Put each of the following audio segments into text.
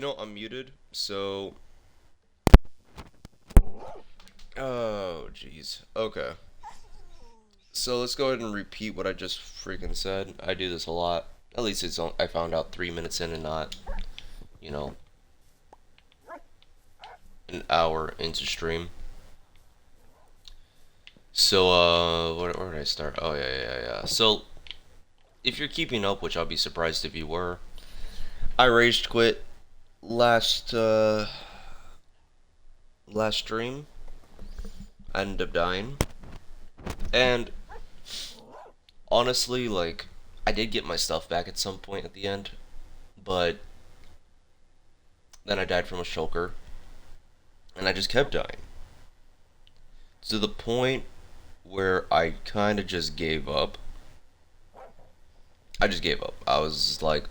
You know, I'm muted, so. Oh, jeez. Okay. So let's go ahead and repeat what I just freaking said. I do this a lot. At least I found out 3 minutes in and not, you know, an hour into stream. So, where did I start? Oh, yeah. So, if you're keeping up, which I'll be surprised if you were, I raged quit last, last stream. I ended up dying. And honestly, like, I did get my stuff back at some point at the end, but then I died from a shulker, and I just kept dying. To the point where I kind of just gave up. I just gave up. I was like,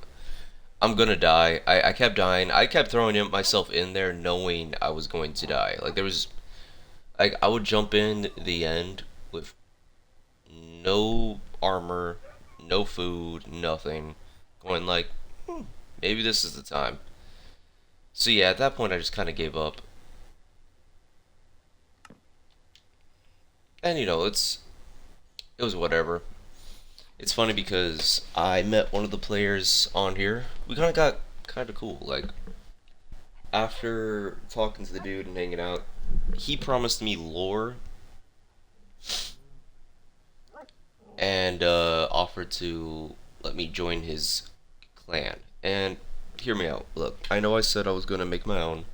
I'm gonna die. I kept dying. I kept throwing myself in there knowing I was going to die. Like, there was, like, I would jump in the end with no armor, no food, nothing. Going like, maybe this is the time. So yeah, at that point I just kind of gave up. And it was whatever. It's funny because I met one of the players on here. We kind of got kind of cool. Like, after talking to the dude and hanging out, he promised me lore and offered to let me join his clan. And hear me out. Look, I know I said I was gonna make my own.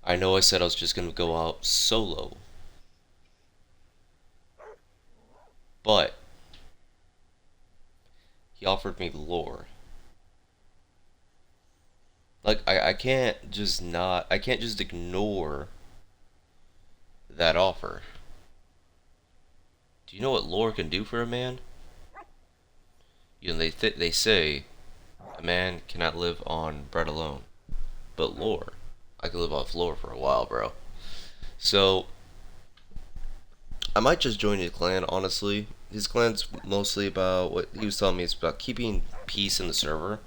I know I said I was just gonna go out solo. But he offered me lore. Like, I can't just not I can't just ignore that offer. Do you know what lore can do for a man? They say a man cannot live on bread alone, but lore, I could live off lore for a while, bro. So I might just join his clan. Honestly, his clan's mostly about what he was telling me. It's about keeping peace in the server,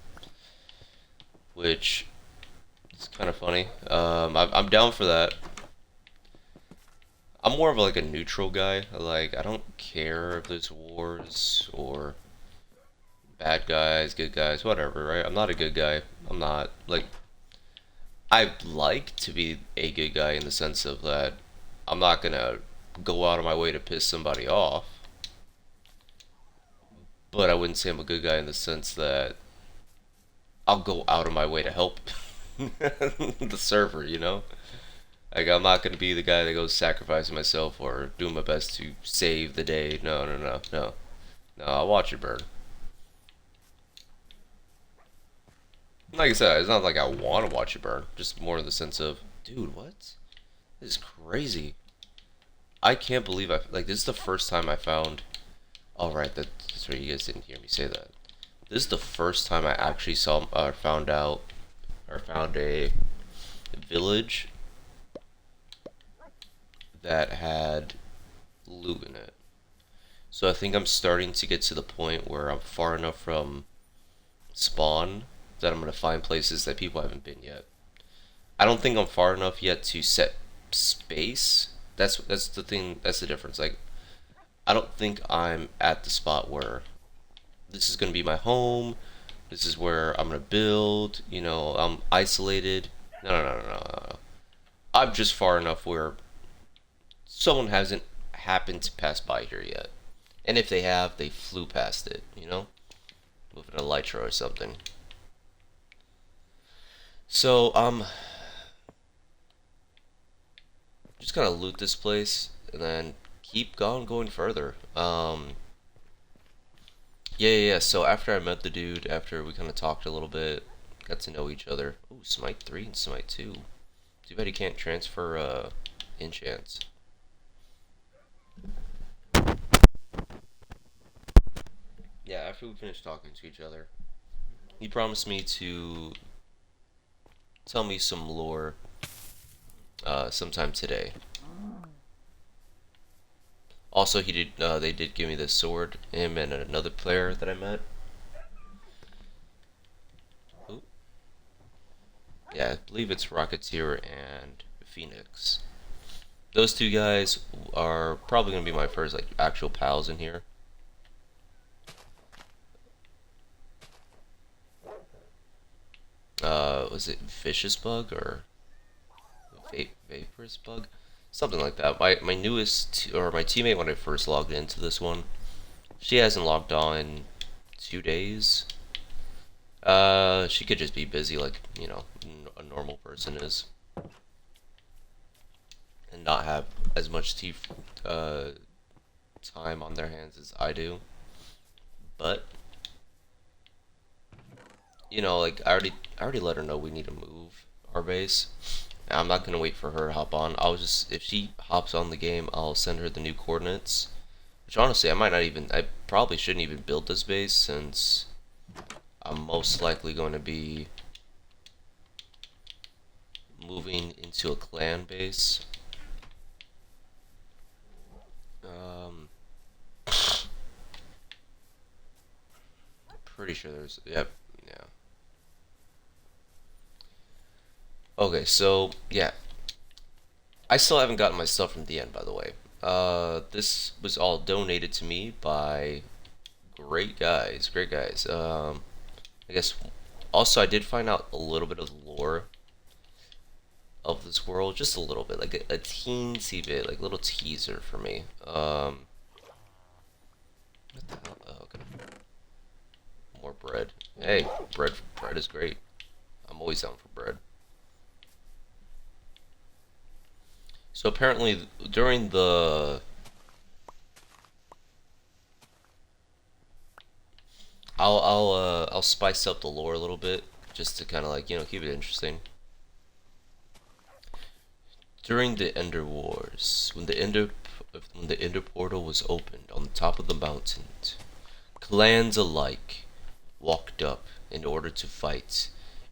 which is kind of funny. I'm down for that. I'm more of like a neutral guy. Like, I don't care if there's wars or bad guys, good guys, whatever, right? I'm not a good guy. I'm not. Like, I'd like to be a good guy in the sense of that I'm not gonna go out of my way to piss somebody off, but I wouldn't say I'm a good guy in the sense that I'll go out of my way to help the server, you know? Like, I'm not gonna be the guy that goes sacrificing myself or doing my best to save the day. No. No, I'll watch it burn. Like I said, it's not like I want to watch it burn. Just more in the sense of, dude, what? This is crazy. I can't believe like, this is the first time I found. Oh, right, that's right. You guys didn't hear me say that. This is the first time I actually saw, found out, or found a village that had loot in it. So I think I'm starting to get to the point where I'm far enough from spawn that I'm gonna find places that people haven't been yet. I don't think I'm far enough yet to set space. That's the thing. That's the difference. Like, I don't think I'm at the spot where this is gonna be my home. This is where I'm gonna build. You know, I'm isolated. No. I'm just far enough where someone hasn't happened to pass by here yet. And if they have, they flew past it, you know? With an elytra or something. So, just gonna loot this place and then keep going further. Yeah. So after I met the dude, after we kind of talked a little bit, got to know each other. Ooh, Smite 3 and Smite 2. Too bad he can't transfer, enchants. Yeah, after we finished talking to each other, he promised me to tell me some lore, sometime today. Also, they did give me this sword, him and another player that I met. Ooh. Yeah, I believe it's Rocketeer and Phoenix. Those two guys are probably gonna be my first like actual pals in here. Was it Vicious Bug or Vaporous Bug? Something like that. My newest or my teammate when I first logged into this one, she hasn't logged on in 2 days. She could just be busy like, you know, a normal person is, and not have as much uh, time on their hands as I do. But you know, like I already let her know we need to move our base. I'm not gonna wait for her to hop on. I'll just if she hops on the game, I'll send her the new coordinates. Which honestly, I probably shouldn't even build this base since I'm most likely going to be moving into a clan base. Um, Pretty sure there's, yep, yeah. Okay, so yeah, I still haven't gotten my stuff from the end, by the way. This was all donated to me by great guys, great guys. I guess also I did find out a little bit of the lore of this world, just a little bit, like a teensy bit, like a little teaser for me. What the hell? Oh, okay. More bread. Hey, bread is great. I'm always down for bread. So apparently during the I'll spice up the lore a little bit just to kind of like, you know, keep it interesting. During the Ender Wars, when the Ender portal was opened on the top of the mountain, clans alike walked up in order to fight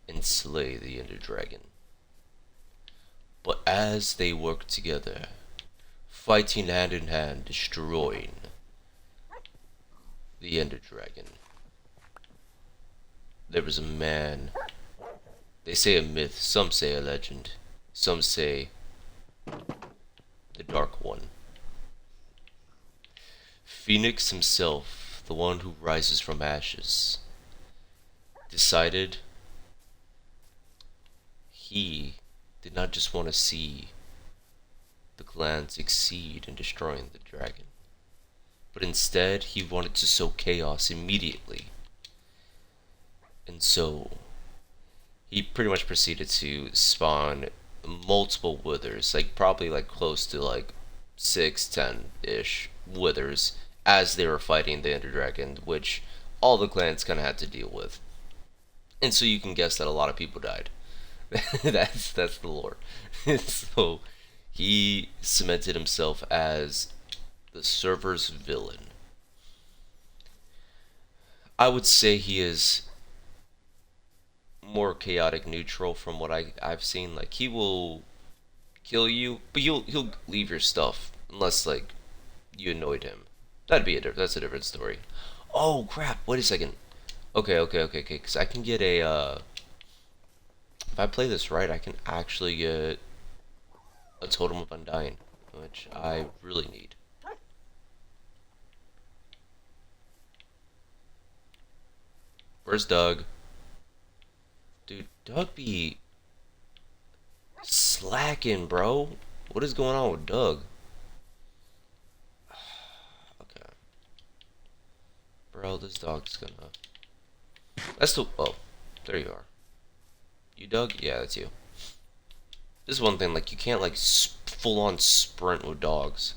and slay the Ender Dragon. But as they worked together, fighting hand in hand, destroying the Ender Dragon, there was a man. They say a myth, some say a legend, some say the Dark One. Phoenix himself, the one who rises from ashes, decided he did not just want to see the clan succeed in destroying the dragon, but instead he wanted to sow chaos immediately. And so he pretty much proceeded to spawn multiple withers, like probably like close to like 6, 10-ish withers as they were fighting the Ender Dragon, which all the clans kind of had to deal with. And so you can guess that a lot of people died. That's the lore. So he cemented himself as the server's villain. I would say he is more chaotic neutral from what I've seen. Like he will kill you, but he'll leave your stuff unless like you annoyed him. That's a different story. Oh crap! Wait a second. Okay. Because I can get a if I play this right, I can actually get a Totem of Undying, which I really need. Where's Doug? Dude, Doug be slacking, bro. What is going on with Doug? Okay. Bro, this dog's gonna... That's the... Oh, there you are. You Doug? Yeah, that's you. This is one thing, like, you can't, like, full-on sprint with dogs.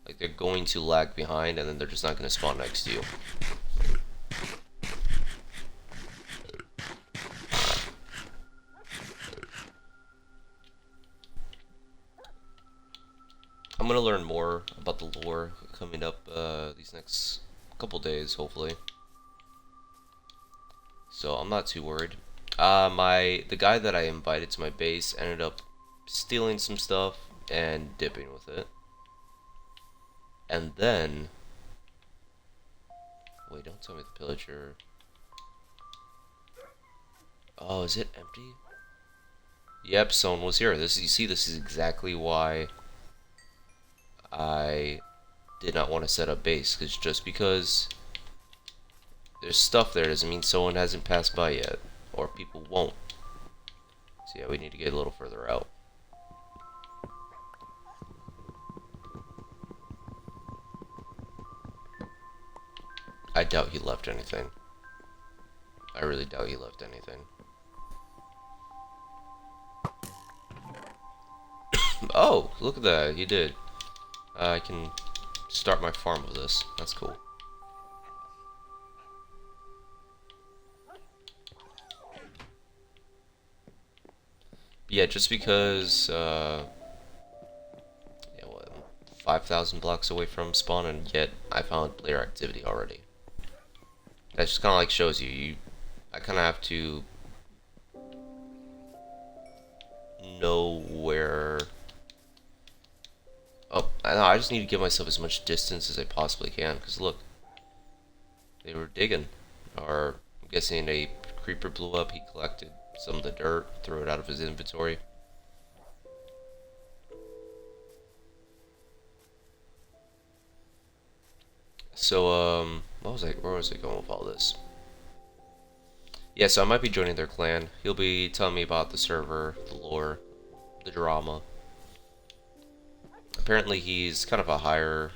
Like, they're going to lag behind, and then they're just not gonna spawn next to you. I'm gonna learn more about the lore coming up these next couple days, hopefully. So I'm not too worried. The guy that I invited to my base ended up stealing some stuff and dipping with it. And then, wait, don't tell me the pillager. Oh, is it empty? Yep, someone was here. This, you see, this is exactly why I did not want to set up base, because just because there's stuff there doesn't mean someone hasn't passed by yet, or people won't. So yeah, we need to get a little further out. I doubt he left anything. I really doubt he left anything. Oh, look at that, he did. I can start my farm with this. That's cool. Yeah, just because, yeah, what, 5,000 blocks away from spawn, and yet I found player activity already. That just kind of like shows you, I kind of have to know where. Oh, I just need to give myself as much distance as I possibly can, because look, they were digging. Or, I'm guessing a creeper blew up, he collected some of the dirt, threw it out of his inventory. So, where was I going with all this? Yeah, so I might be joining their clan. He'll be telling me about the server, the lore, the drama. Apparently he's kind of a higher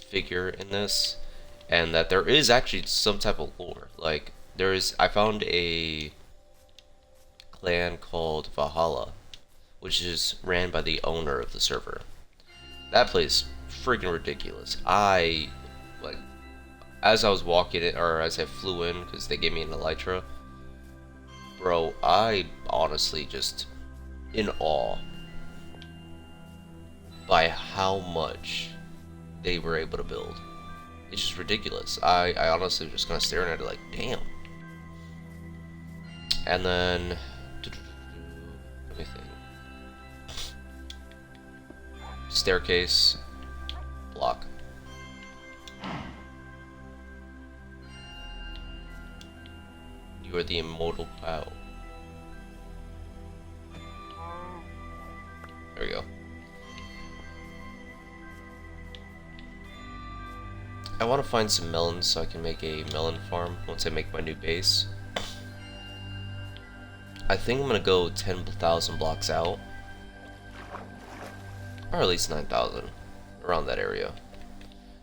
figure in this, and that there is actually some type of lore. Like, I found a clan called Valhalla, which is ran by the owner of the server. That place freaking ridiculous. Like, as I was walking it, or as I flew in, because they gave me an elytra, bro, I honestly just in awe by how much they were able to build. It's just ridiculous. I honestly was just kind of staring at it like, damn. And then, let me think. Staircase, block. You are the immortal Pal. There we go. I want to find some melons so I can make a melon farm once I make my new base. I think I'm gonna go 10,000 blocks out, or at least 9,000, around that area.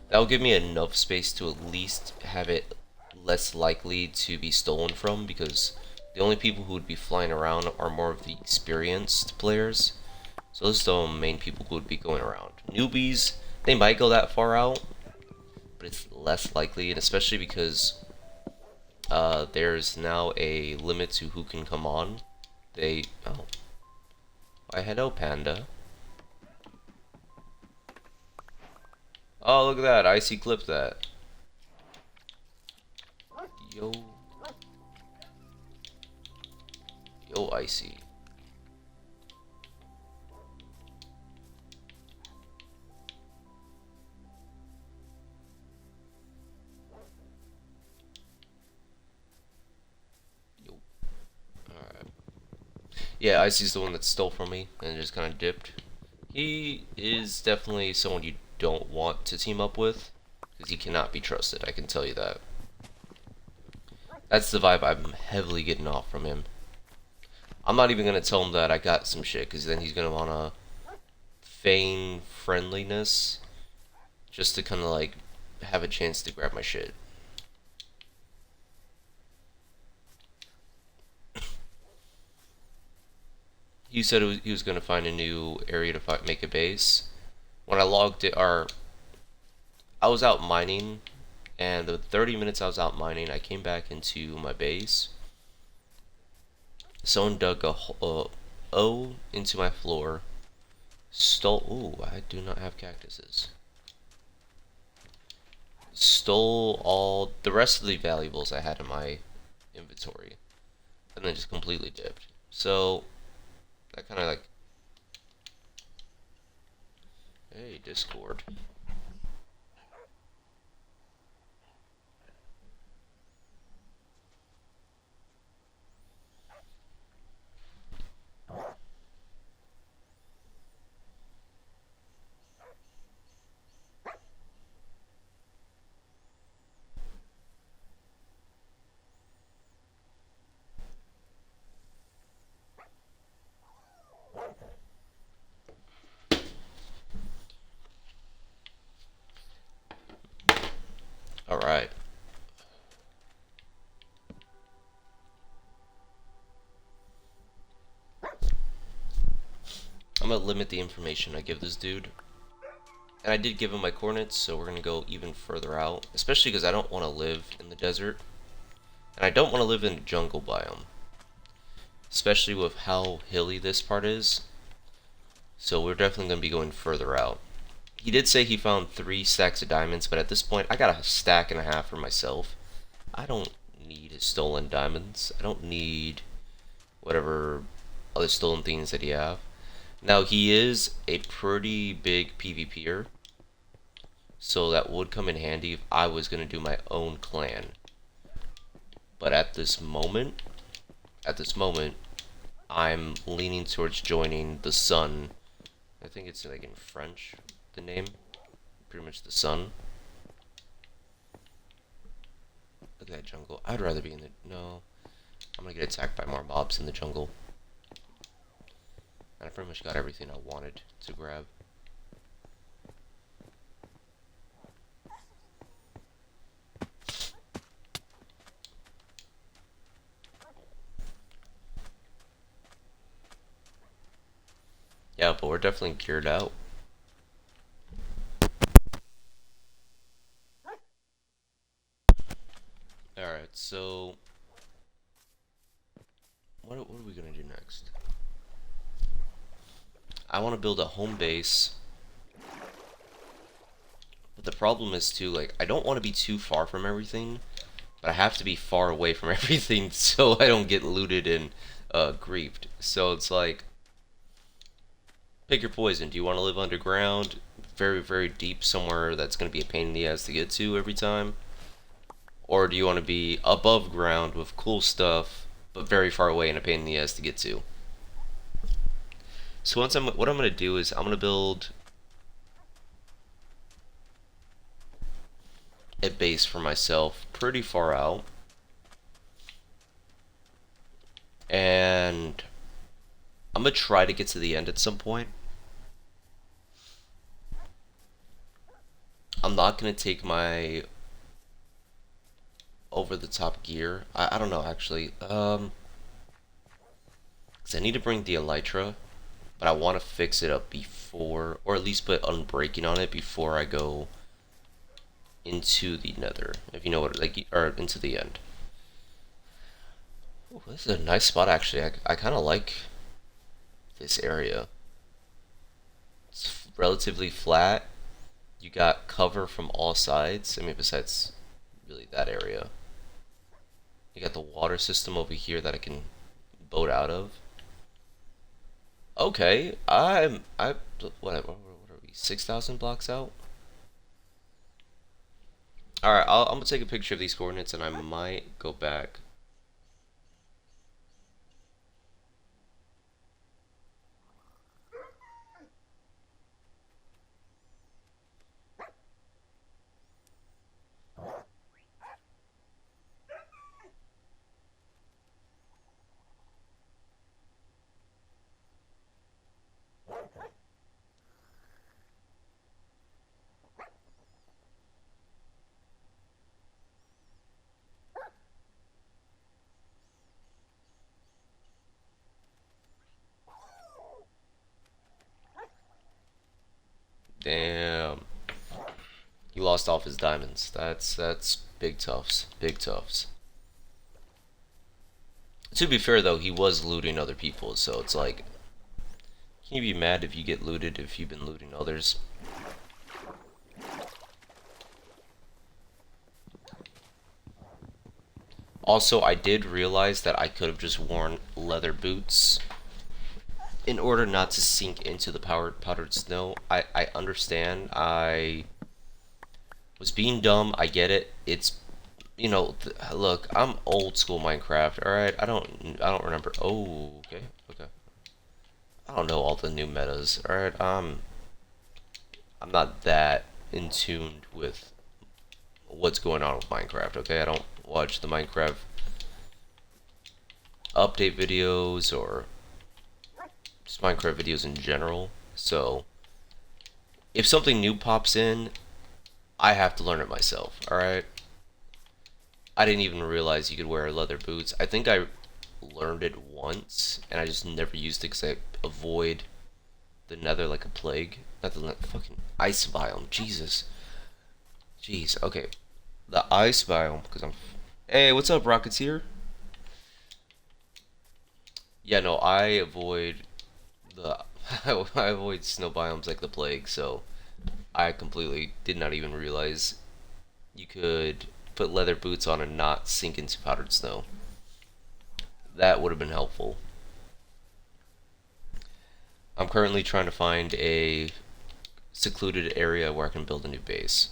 That will give me enough space to at least have it less likely to be stolen from, because the only people who would be flying around are more of the experienced players. So those are the main people who would be going around. Newbies, they might go that far out, but it's less likely, and especially because there's now a limit to who can come on. Oh, why hello Panda. Oh, look at that, Icy clipped that. Yo. Yo, Icy. Alright. Yeah, Icy's the one that stole from me and just kind of dipped. He is definitely someone you don't want to team up with, because he cannot be trusted, I can tell you that. That's the vibe I'm heavily getting off from him. I'm not even going to tell him that I got some shit, because then he's going to want to feign friendliness just to kind of like have a chance to grab my shit. He said he was going to find a new area to make a base. When I logged it, I was out mining, and the 30 minutes I was out mining, I came back into my base. Someone dug a O into my floor, stole. Ooh, I do not have cactuses. Stole all the rest of the valuables I had in my inventory, and then just completely dipped. So that kind of like, hey, Discord. Alright. I'm gonna limit the information I give this dude. And I did give him my coordinates, so we're gonna go even further out. Especially because I don't want to live in the desert. And I don't want to live in a jungle biome. Especially with how hilly this part is. So we're definitely gonna be going further out. He did say he found 3 stacks of diamonds, but at this point I got a stack and a half for myself. I don't need his stolen diamonds. I don't need whatever other stolen things that he have. Now he is a pretty big PvPer, so that would come in handy if I was gonna do my own clan. But at this moment, I'm leaning towards joining the Sun. I think it's like in French, the name. Pretty much the Sun. Look at that jungle. I'd rather be in the... No. I'm gonna get attacked by more mobs in the jungle. And I pretty much got everything I wanted to grab. Yeah, but we're definitely geared out. Alright, so... What are we gonna do next? I want to build a home base. But the problem is too, like, I don't want to be too far from everything. But I have to be far away from everything so I don't get looted and griefed. So it's like... Pick your poison. Do you want to live underground? Very, very deep somewhere that's going to be a pain in the ass to get to every time? Or do you want to be above ground with cool stuff, but very far away and a pain in the ass to get to? So what I'm going to do is I'm going to build a base for myself pretty far out. And I'm going to try to get to the end at some point. I'm not going to take my over-the-top gear. I don't know, actually. Because I need to bring the Elytra, but I want to fix it up before, or at least put unbreaking on it before I go into the nether, if you know what, like, or into the end. Ooh, this is a nice spot, actually. I kind of like this area. It's relatively flat. You got cover from all sides. I mean, besides really that area. You got the water system over here that I can boat out of. Okay, what are we? 6,000 blocks out. All right, I'm gonna take a picture of these coordinates, and I might go back. Damn. He lost off his diamonds. That's big toughs. Big toughs. To be fair though, he was looting other people, so it's like, can you be mad if you get looted if you've been looting others? Also, I did realize that I could have just worn leather boots in order not to sink into the powdered snow. I understand. I was being dumb. I get it. It's, you know, look, I'm old school Minecraft. All right, I don't remember. Oh, okay, okay. I don't know all the new metas. All right, I'm not that in tune with what's going on with Minecraft. Okay, I don't watch the Minecraft update videos or just Minecraft videos in general. So if something new pops in, I have to learn it myself, alright? I didn't even realize you could wear leather boots. I think I learned it once, and I just never used it because I avoid the nether like a plague. Not the fucking ice biome. Jesus. Jeez. Okay. The ice biome, because I'm. Hey, what's up, Rocketeer? Yeah, no, I avoid the. I avoid snow biomes like the plague, so I completely did not even realize you could put leather boots on and not sink into powdered snow. That would have been helpful. I'm currently trying to find a secluded area where I can build a new base.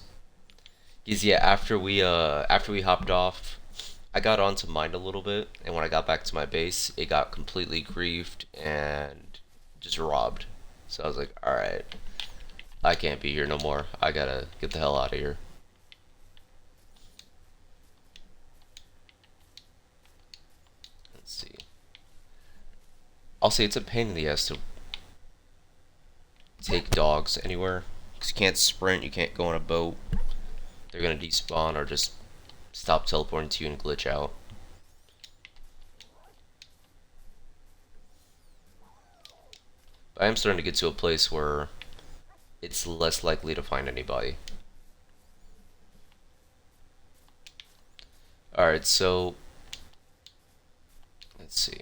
Because yeah, after we hopped off, I got onto mine a little bit, and when I got back to my base, it got completely griefed and just robbed. So I was like, all right, I can't be here no more. I gotta get the hell out of here. Let's see. I'll say it's a pain in the ass to take dogs anywhere. Because you can't sprint, you can't go on a boat. They're gonna despawn or just stop teleporting to you and glitch out. But I am starting to get to a place where it's less likely to find anybody. Alright, so let's see.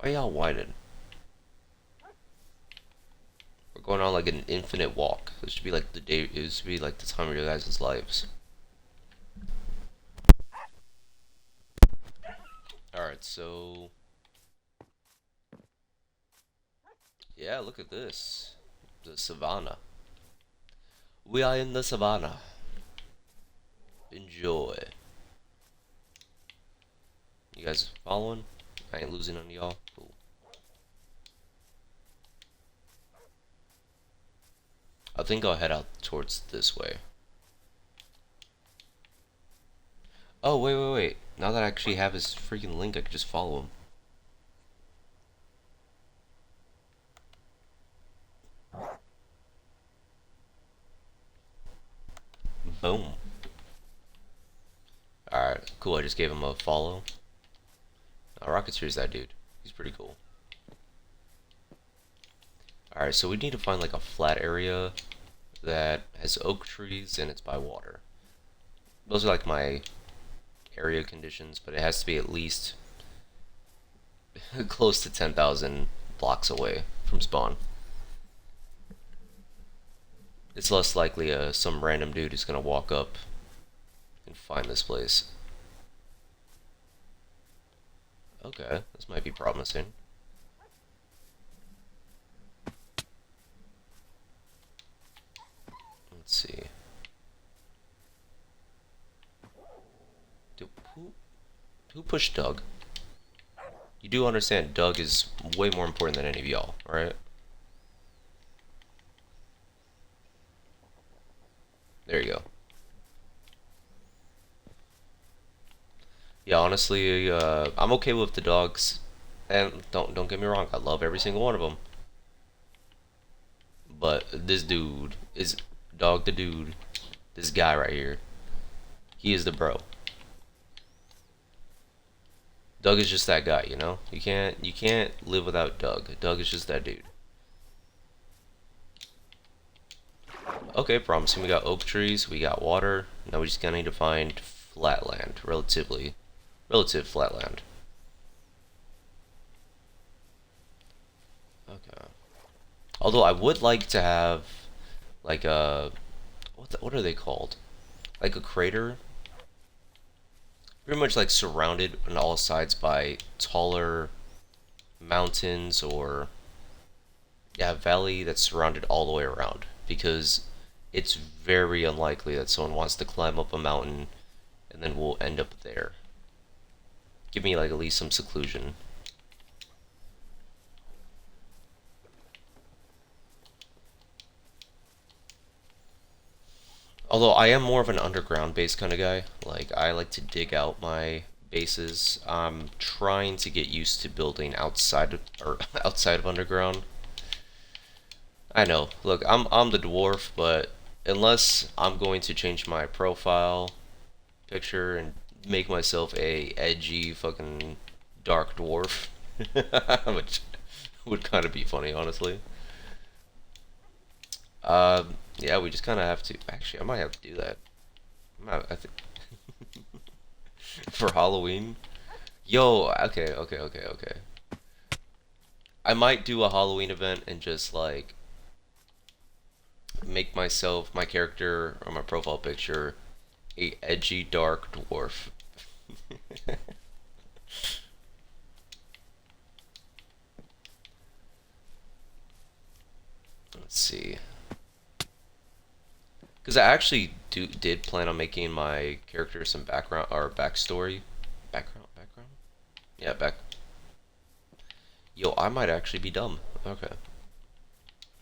Why y'all whining? We're going on like an infinite walk. This should be like the day. It should be like the time of your guys' lives. Alright, so yeah, look at this. The savannah. We are in the savannah. Enjoy. You guys following? I ain't losing on y'all. Cool. I think I'll head out towards this way. Oh, wait. Now that I actually have his freaking link, I can just follow him. Boom. Alright, cool. I just gave him a follow. Rocketeer's that dude. He's pretty cool. Alright, so we need to find like a flat area that has oak trees and it's by water. Those are like my area conditions, but it has to be at least close to 10,000 blocks away from spawn. It's less likely some random dude is gonna walk up and find this place. Okay, this might be promising. Let's see. Who pushed Doug? You do understand Doug is way more important than any of y'all, right? There you go. Yeah, honestly, I'm okay with the dogs, and don't get me wrong, I love every single one of them. But this dude is dog the dude. This guy right here, he is the bro. Doug is just that guy, you know. You can't live without Doug. Doug is just that dude. Okay, promising. We got oak trees, we got water. Now we just gotta need to find flatland, relative flatland. Okay. Although I would like to have like a what are they called? Like a crater, pretty much like surrounded on all sides by taller mountains or yeah, valley that's surrounded all the way around because it's very unlikely that someone wants to climb up a mountain and then we'll end up there. Give me like at least some seclusion. Although I am more of an underground based kind of guy. Like I like to dig out my bases. I'm trying to get used to building outside of, or outside of underground. I know. Look, I'm the dwarf, but unless I'm going to change my profile picture and make myself a edgy fucking dark dwarf, which would kind of be funny, honestly. Yeah, we just kind of have to. Actually, I might have to do that. I think for Halloween. Yo, okay. I might do a Halloween event and just like make myself, my character, or my profile picture a edgy dark dwarf. Let's see. Because I actually did plan on making my character some background or backstory. Background? Yeah, back. Yo, I might actually be dumb. Okay.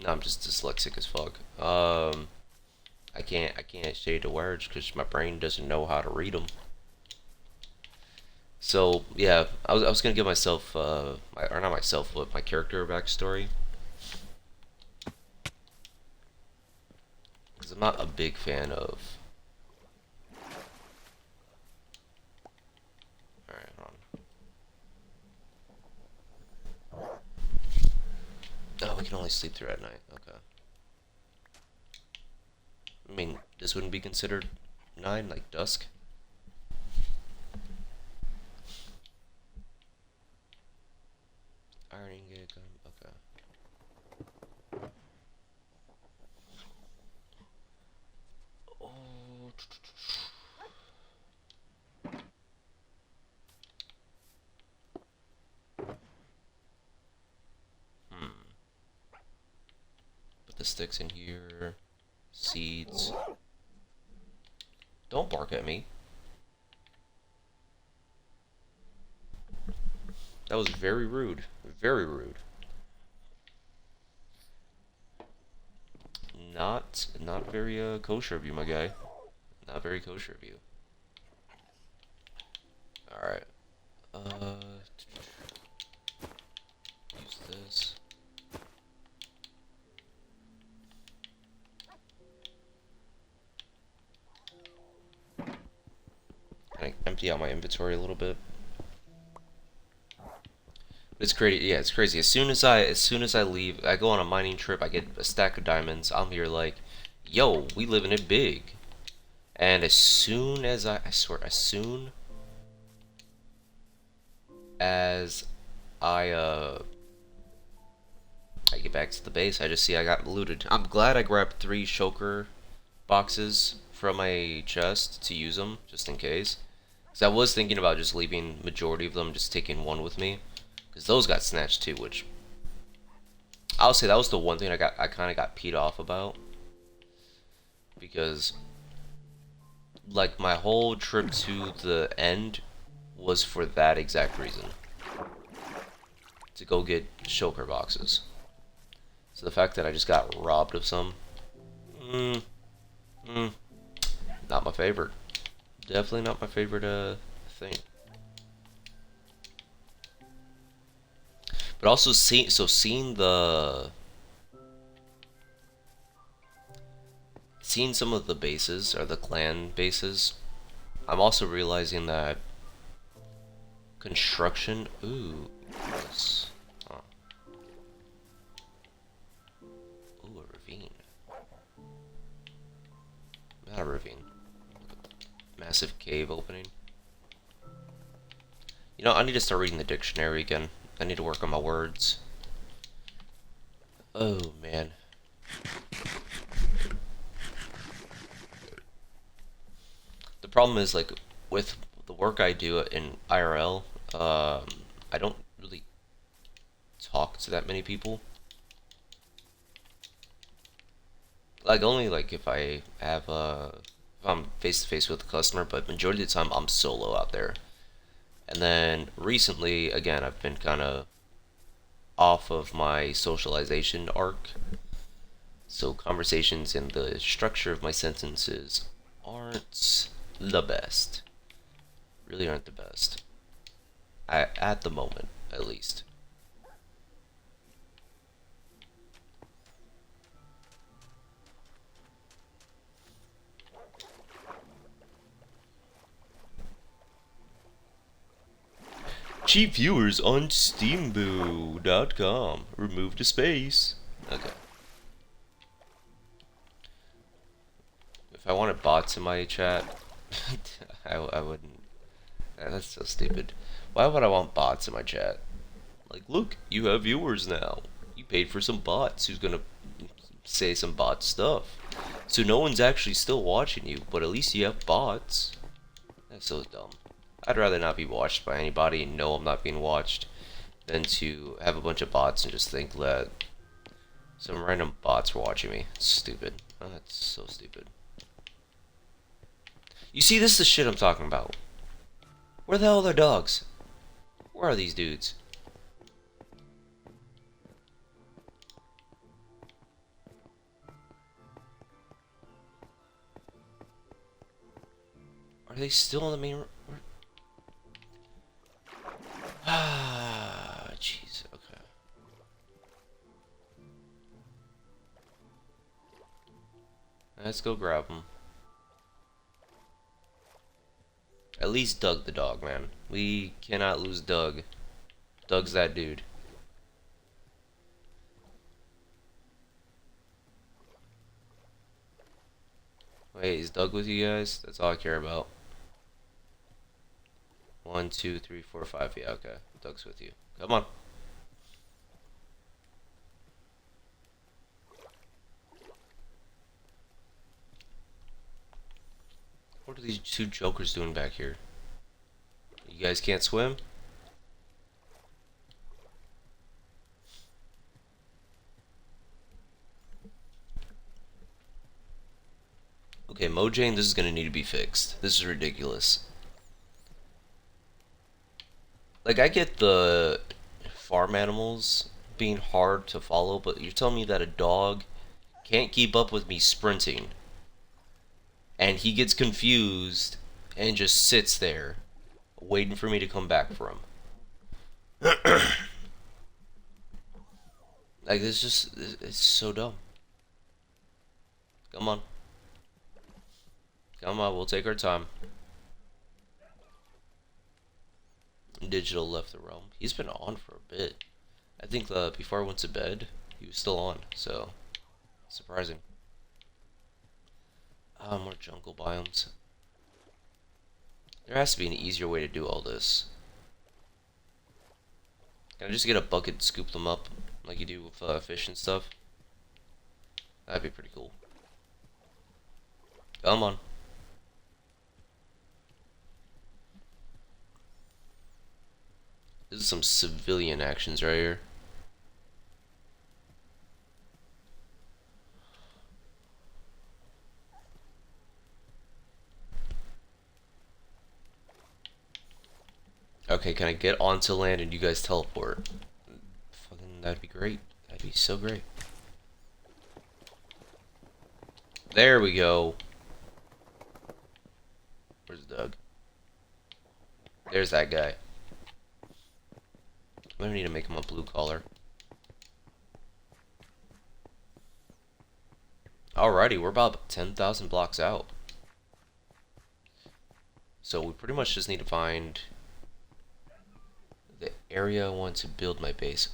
No, I'm just dyslexic as fuck. I can't say the words because my brain doesn't know how to read them. So yeah, I was gonna give myself or not myself, but my character a backstory because I'm not a big fan of. All right, hold on. Oh, we can only sleep through at night. Okay. I mean, this wouldn't be considered nine, like dusk. Ironing gig. Okay. Oh. Hmm. Put the sticks in here. Seeds. Don't bark at me. That was very rude. Very rude. Not very kosher of you, my guy. Not very kosher of you. All right. Use this. Can I empty out my inventory a little bit? It's crazy. Yeah, it's crazy. As soon as I leave, I go on a mining trip. I get a stack of diamonds. I'm here like, yo, we living it big. And as soon as I swear, as soon as I I get back to the base, I just see I got looted. I'm glad I grabbed 3 shulker boxes from my chest to use them just in case. Because I was thinking about just leaving majority of them, just taking one with me. Because those got snatched too, which I'll say that was the one thing I kind of got peed off about. Because like my whole trip to the end was for that exact reason. To go get shulker boxes. So the fact that I just got robbed of some, mm, mm, not my favorite. Definitely not my favorite thing. But also seeing some of the bases or the clan bases, I'm also realizing that construction. Ooh, yes. Huh. Ooh, a ravine. Not a ravine. Massive cave opening. You know, I need to start reading the dictionary again. I need to work on my words. Oh man. The problem is like with the work I do in IRL, I don't really talk to that many people. Like only like if I have if I'm face to face with a customer, but majority of the time I'm solo out there. And then recently, again, I've been kind of off of my socialization arc, so conversations and the structure of my sentences aren't the best. really aren't the best. At the moment, at least. Cheap viewers on steamboo.com. Remove the space. Okay. If I wanted bots in my chat, I wouldn't. That's so stupid. Why would I want bots in my chat? Like, look, you have viewers now. You paid for some bots who's gonna say some bot stuff. So no one's actually still watching you, but at least you have bots. That's so dumb. I'd rather not be watched by anybody and know I'm not being watched than to have a bunch of bots and just think that some random bots were watching me. It's stupid. Oh, that's so stupid. You see, this is the shit I'm talking about. Where the hell are their dogs? Where are these dudes? Are they still in the main room? Ah, jeez. Okay. Let's go grab them. At least Doug the dog, man. We cannot lose Doug. Doug's that dude. Wait, is Doug with you guys? That's all I care about. 1, 2, 3, 4, 5. Yeah, okay. Doug's with you. Come on. What are these two jokers doing back here? You guys can't swim? Okay, Mojang, this is gonna need to be fixed. This is ridiculous. Like, I get the farm animals being hard to follow, but you're telling me that a dog can't keep up with me sprinting, and he gets confused and just sits there waiting for me to come back for him. Like, this just, it's so dumb. Come on. Come on, we'll take our time. Digital left the realm. He's been on for a bit. I think before I went to bed, he was still on, so surprising. More jungle biomes. There has to be an easier way to do all this. Can I just get a bucket and scoop them up like you do with fish and stuff? That'd be pretty cool. Come on. This is some civilian actions right here. Okay, can I get onto land and you guys teleport? Fucking, that'd be great. That'd be so great. There we go. Where's Doug? There's that guy. I'm gonna need to make him a blue collar. Alrighty, we're about 10,000 blocks out. So we pretty much just need to find the area I want to build my base.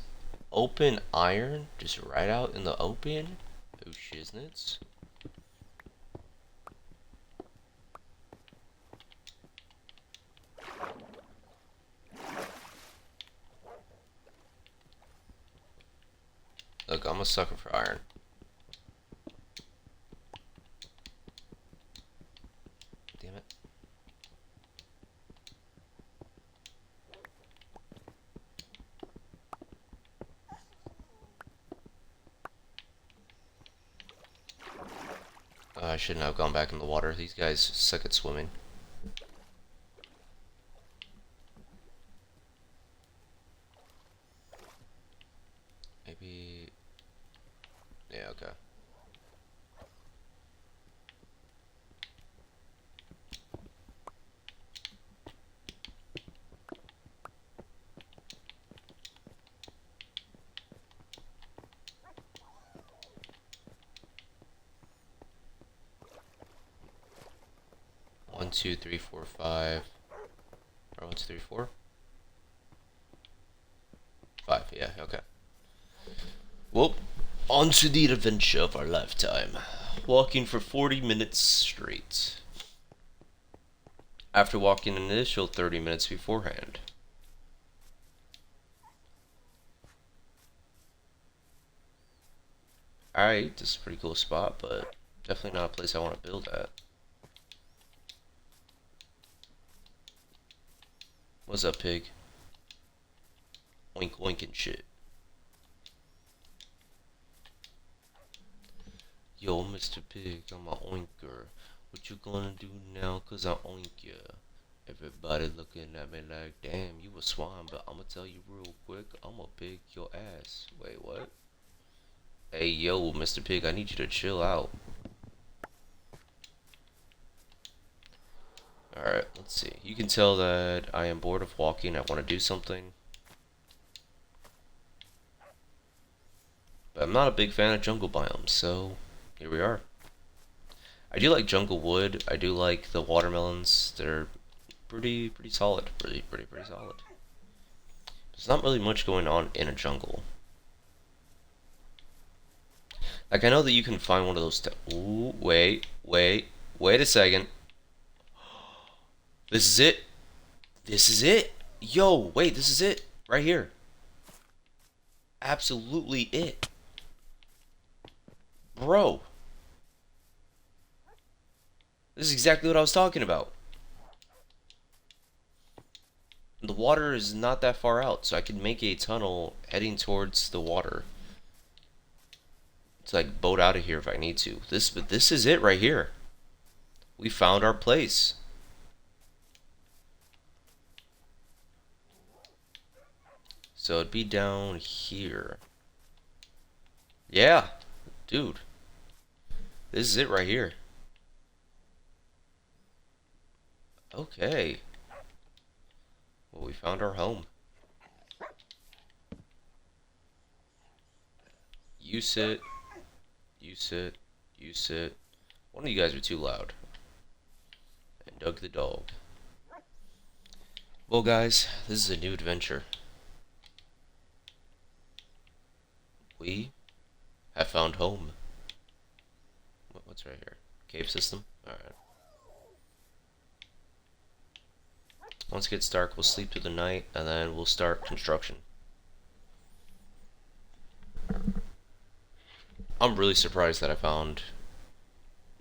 Open iron, just right out in the open. Oh shiznits. Look, I'm a sucker for iron. Damn it. I shouldn't have gone back in the water. These guys suck at swimming. Maybe... Yeah, okay. 2, 3, 4, 5. Or 1, 2, 3, 4? 5, yeah, okay. Well, on to the adventure of our lifetime. Walking for 40 minutes straight. After walking an initial 30 minutes beforehand. Alright, this is a pretty cool spot, but definitely not a place I want to build at. What's up, pig? Oink oink and shit. Yo, Mr. Pig, I'm a oinker. What you gonna do now, cause I oink ya? Everybody looking at me like, damn, you a swine, but I'ma tell you real quick, I'ma pick your ass. Wait, what? Hey, yo, Mr. Pig, I need you to chill out. Alright, let's see. You can tell that I am bored of walking, I want to do something. But I'm not a big fan of jungle biomes, so here we are. I do like jungle wood. I do like the watermelons. They're pretty solid. Pretty solid. There's not really much going on in a jungle. Like, I know that you can find one of those. Ooh, wait a second. This is it. This is it. Yo, wait, this is it. Right here. Absolutely it. Bro. This is exactly what I was talking about. The water is not that far out, so I can make a tunnel heading towards the water. To like boat out of here if I need to. But this is it right here. We found our place. So it'd be down here. Yeah, dude. This is it right here. Okay. Well, we found our home. You sit. You sit. You sit. One of you guys are too loud. And Doug the dog. Well, guys, this is a new adventure. We have found home. What's right here? Cave system? Alright. Once it gets dark, we'll sleep through the night, and then we'll start construction. I'm really surprised that I found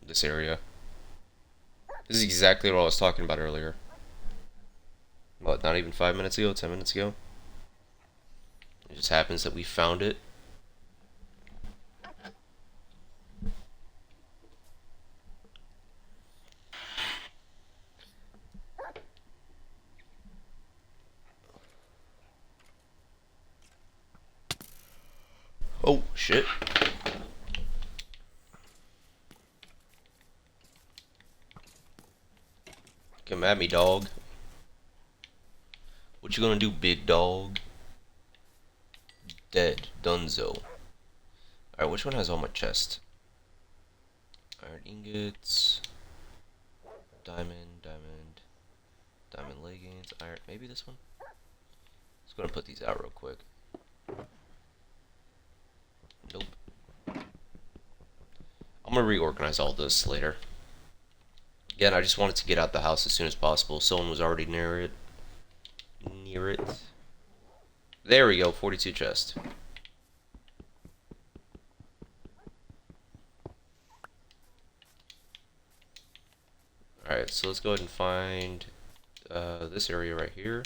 this area. This is exactly what I was talking about earlier. What, not even 5 minutes ago? 10 minutes ago? It just happens that we found it. Oh, shit. Come at me, dog. What you gonna do, big dog? Dead. Dunzo. Alright, which one has all my chest? Iron ingots. Diamond leggings. Iron. Maybe this one? Just gonna put these out real quick. Nope. I'm gonna reorganize all this later. Again, I just wanted to get out the house as soon as possible. Someone was already near it. There we go, 42 chest. Alright, so let's go ahead and find this area right here.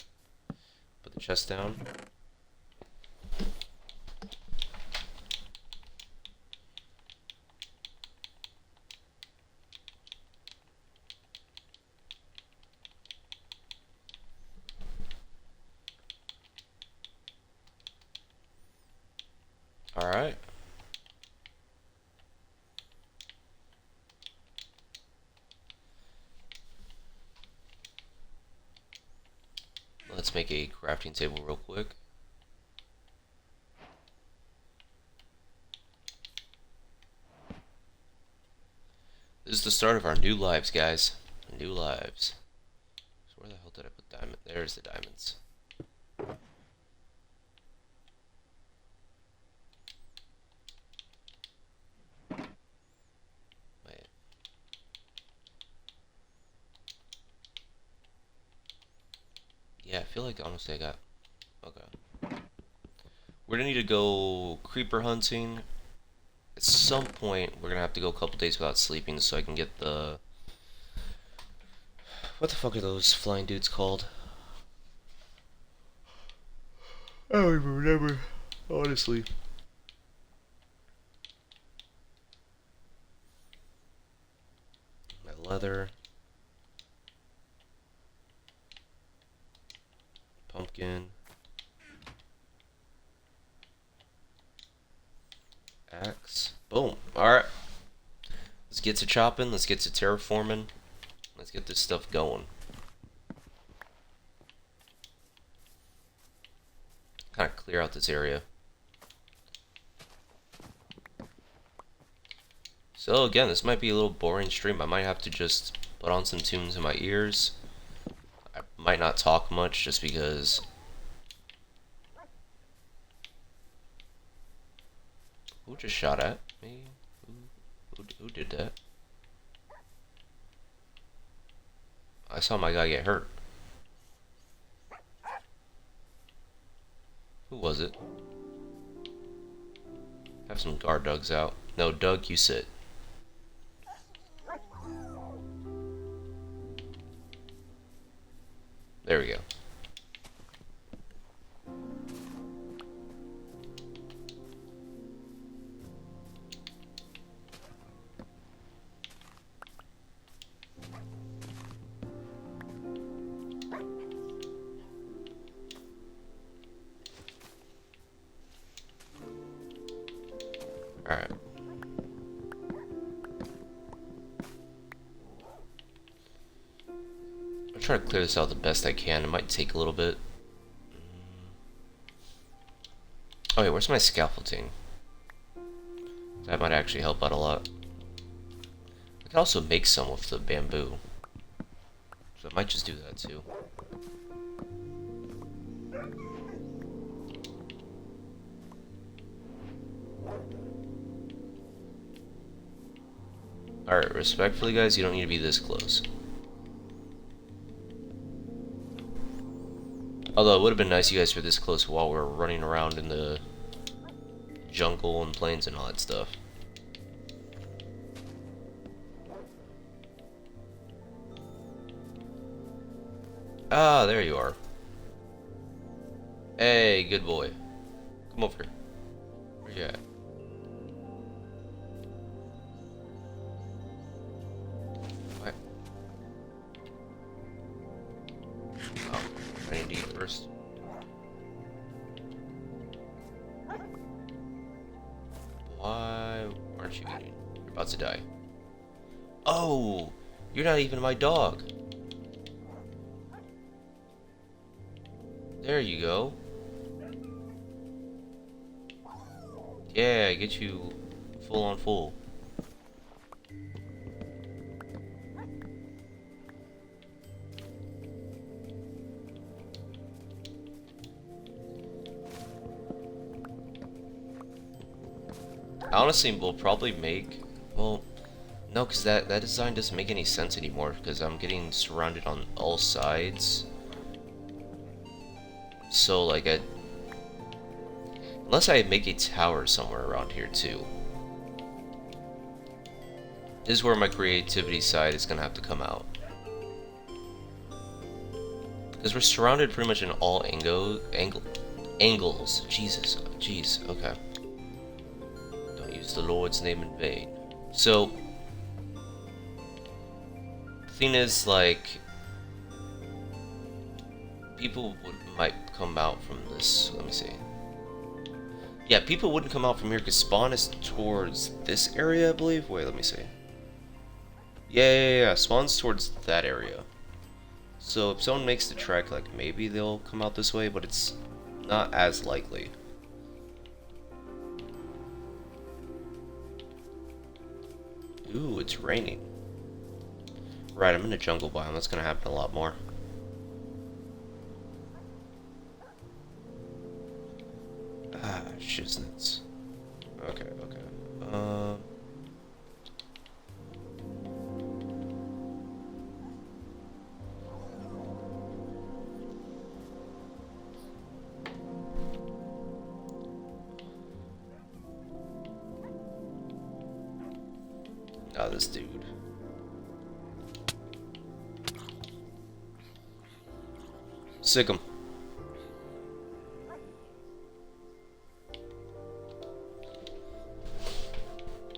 Put the chest down. Alright. Let's make a crafting table real quick. This is the start of our new lives, guys. New lives. So where the hell did I put diamond? There's the diamonds. Wait. Yeah, I feel like honestly I got... Okay. We're gonna need to go creeper hunting. At some point, we're gonna have to go a couple days without sleeping so I can get the... What the fuck are those flying dudes called? I don't even remember, honestly. My leather. Pumpkin. Axe. Boom. Alright. Let's get to chopping. Let's get to terraforming. Let's get this stuff going. Kind of clear out this area. So again, this might be a little boring stream. I might have to just put on some tunes in my ears. I might not talk much just because... Who just shot at me? Who did that? I saw my guy get hurt. Who was it? Have some guard dogs out. No, Doug, you sit. There we go. Alright. I'll try to clear this out the best I can. It might take a little bit. Oh wait, where's my scaffolding? That might actually help out a lot. I can also make some with the bamboo. So I might just do that too. Alright, respectfully guys, you don't need to be this close. Although it would have been nice you guys were this close while we were running around in the jungle and plains and all that stuff. Ah, there you are. Hey, good boy. Come over here. Where you at? What? Oh, I need to eat first. Why aren't you eating? You're about to die. Oh, you're not even my dog. There you go. Yeah, get you full on full. Honestly, we'll probably make... Well, no, because that design doesn't make any sense anymore, because I'm getting surrounded on all sides. So, like, unless I make a tower somewhere around here, too. This is where my creativity side is going to have to come out. Because we're surrounded pretty much in all angles. Jesus. Jeez. Okay. Don't use the Lord's name in vain. So, the thing is, like, people might come out from this. Let me see. Yeah, people wouldn't come out from here because spawn is towards this area, I believe. Wait, let me see. Yeah. Spawn's towards that area. So if someone makes the trek, like, maybe they'll come out this way, but it's not as likely. Ooh, it's raining. Right, I'm in a jungle biome. That's gonna happen a lot more. Ah, shiznits. Okay, okay. Oh, this dude. Sick him.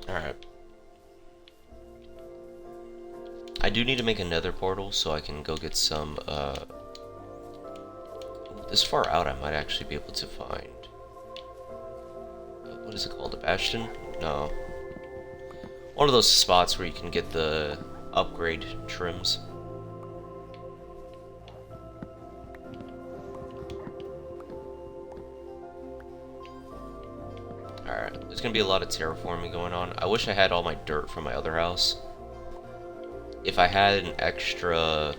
Alright. I do need to make another portal so I can go get some, this far out I might actually be able to find. What is it called? A bastion? No. One of those spots where you can get the upgrade trims. Alright, there's gonna be a lot of terraforming going on. I wish I had all my dirt from my other house. If I had an extra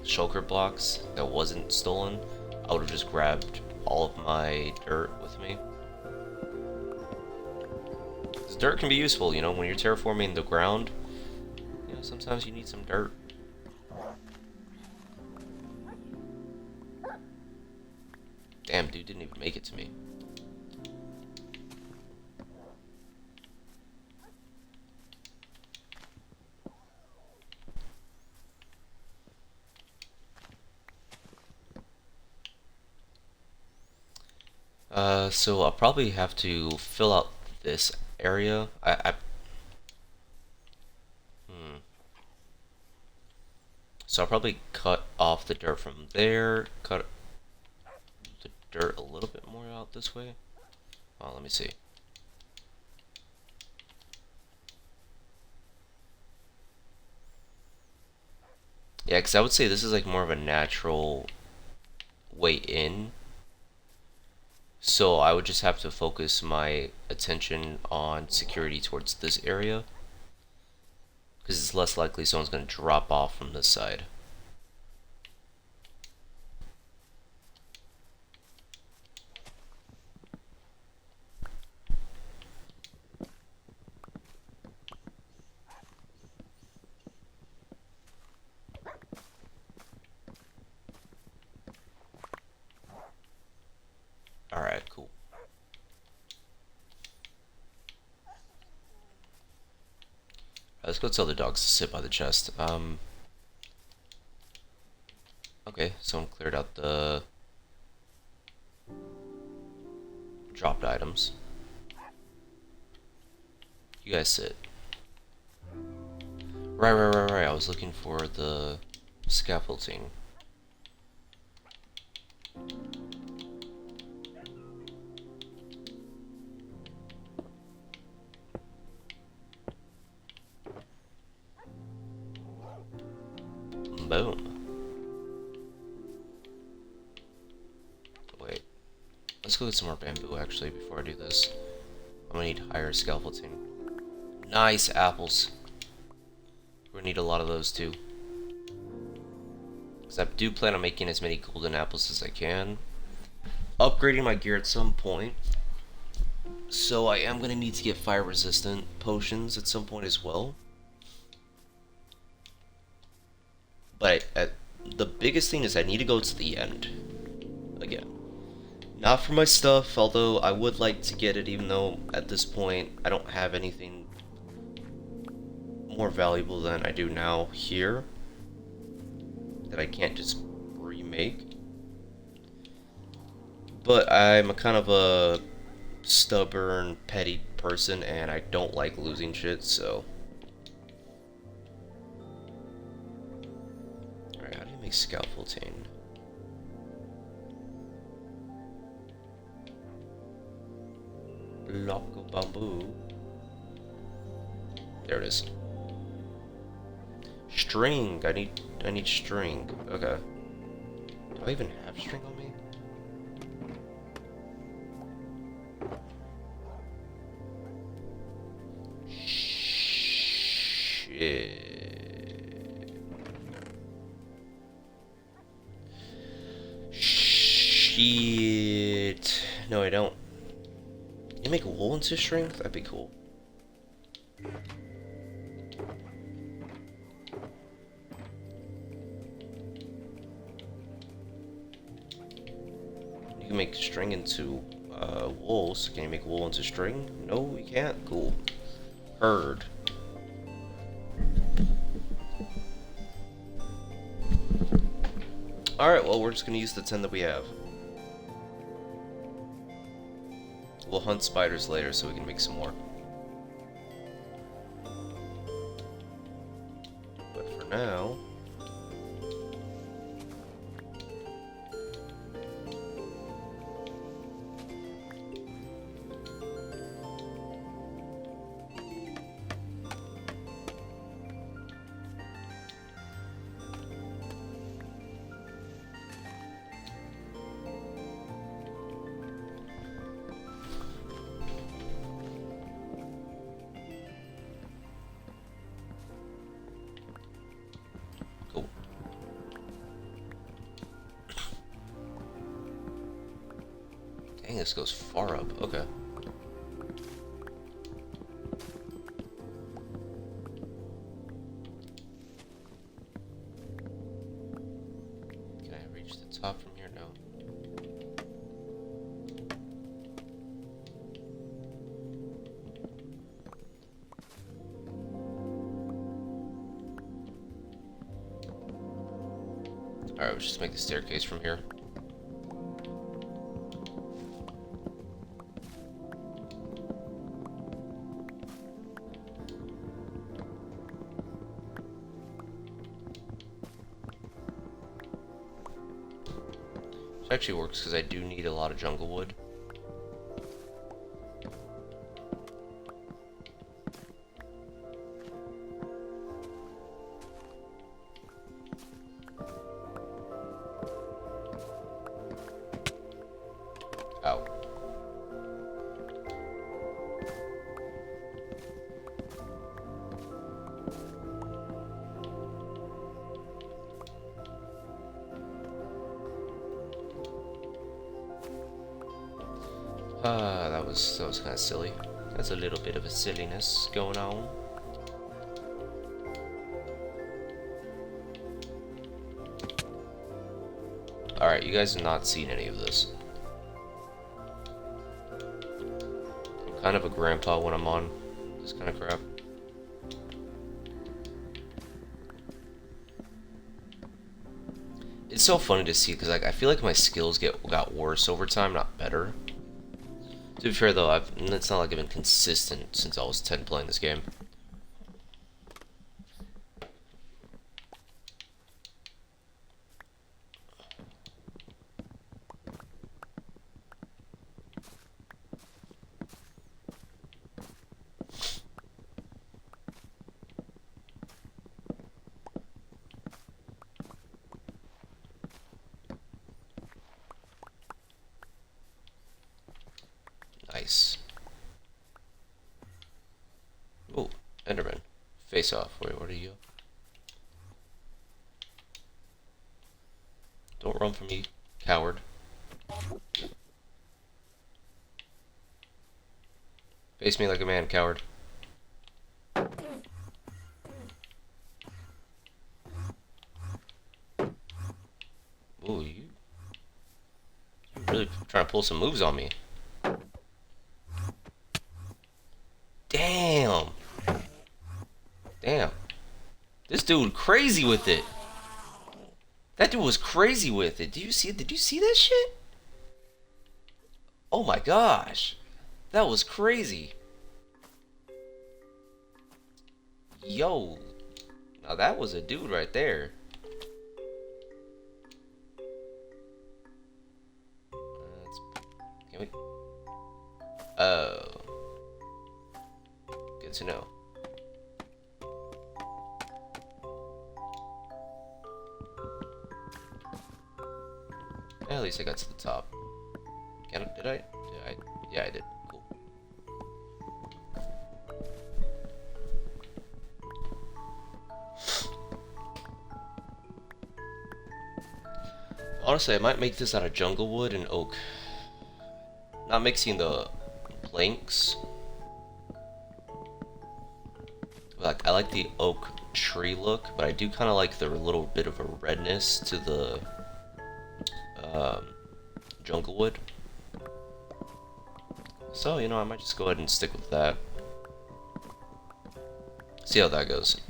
shulker blocks that wasn't stolen, I would have just grabbed all of my dirt with me. Because dirt can be useful, you know, when you're terraforming the ground, you know, sometimes you need some dirt. Damn, dude didn't even make it to me. So I'll probably have to fill out this area. So I'll probably cut off the dirt from there, cut the dirt a little bit more out this way. Oh, let me see. Yeah, because I would say this is like more of a natural way in. So I would just have to focus my attention on security towards this area. Because it's less likely someone's going to drop off from this side. Alright, cool. Let's go tell the dogs to sit by the chest. Okay, someone cleared out the dropped items. You guys sit. Right. I was looking for the scaffolding. Boom. Wait. Let's go get some more bamboo actually before I do this. I'm gonna need higher scaffolding. Nice apples. We're gonna need a lot of those too. Because I do plan on making as many golden apples as I can. Upgrading my gear at some point. So I am gonna need to get fire resistant potions at some point as well. But the biggest thing is I need to go to the end. Again. Not for my stuff, although I would like to get it, even though at this point I don't have anything more valuable than I do now here that I can't just remake. But I'm a kind of a stubborn, petty person, and I don't like losing shit, so. Alright, how do you make scaffolding? Block of bamboo. There it is. String. I need string. Okay. Do I even have string on me? Shit. No, I don't. You make wool into string? That'd be cool. You can make string into wool, so can you make wool into string? No, you can't? Cool. Heard. Alright, well, we're just gonna use the 10 that we have. We'll hunt spiders later so we can make some more. But for now... Cool. Dang, this goes far up. Okay. Can I reach the top from here? No. Alright, let's just make the staircase from here. Which actually works because I do need a lot of jungle wood. Ow. That was kind of silly. That's a little bit of a silliness going on. Alright, you guys have not seen any of this. I'm kind of a grandpa when I'm on this kind of crap. It's so funny to see because like I feel like my skills got worse over time, not better. To be fair though, it's not like I've been consistent since I was 10 playing this game. Nice. Oh, Enderman. Face off. Wait, where are you? Don't run from me, coward. Face me like a man, coward. Ooh, you really trying to pull some moves on me. Damn. Damn. This dude crazy with it. That dude was crazy with it. Did you see that shit? Oh my gosh. That was crazy. Yo. Now that was a dude right there. Can we? Oh. Good to know. At least I got to the top. Did I? Yeah, I did. Cool. Honestly, I might make this out of jungle wood and oak. Not mixing the planks. Like, I like the oak tree look, but I do kind of like the little bit of a redness to the um, jungle wood. So, you know, I might just go ahead and stick with that. See how that goes.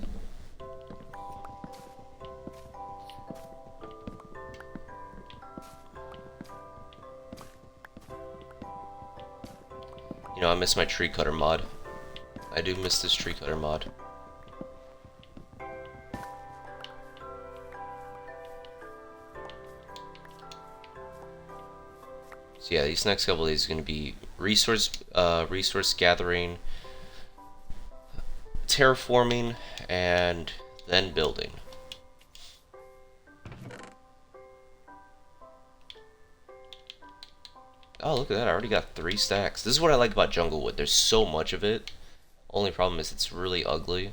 You know, I miss my tree cutter mod. I do miss this tree cutter mod. So yeah, these next couple of days are going to be resource gathering, terraforming, and then building. Oh, look at that. I already got 3 stacks. This is what I like about Junglewood. There's so much of it. Only problem is it's really ugly.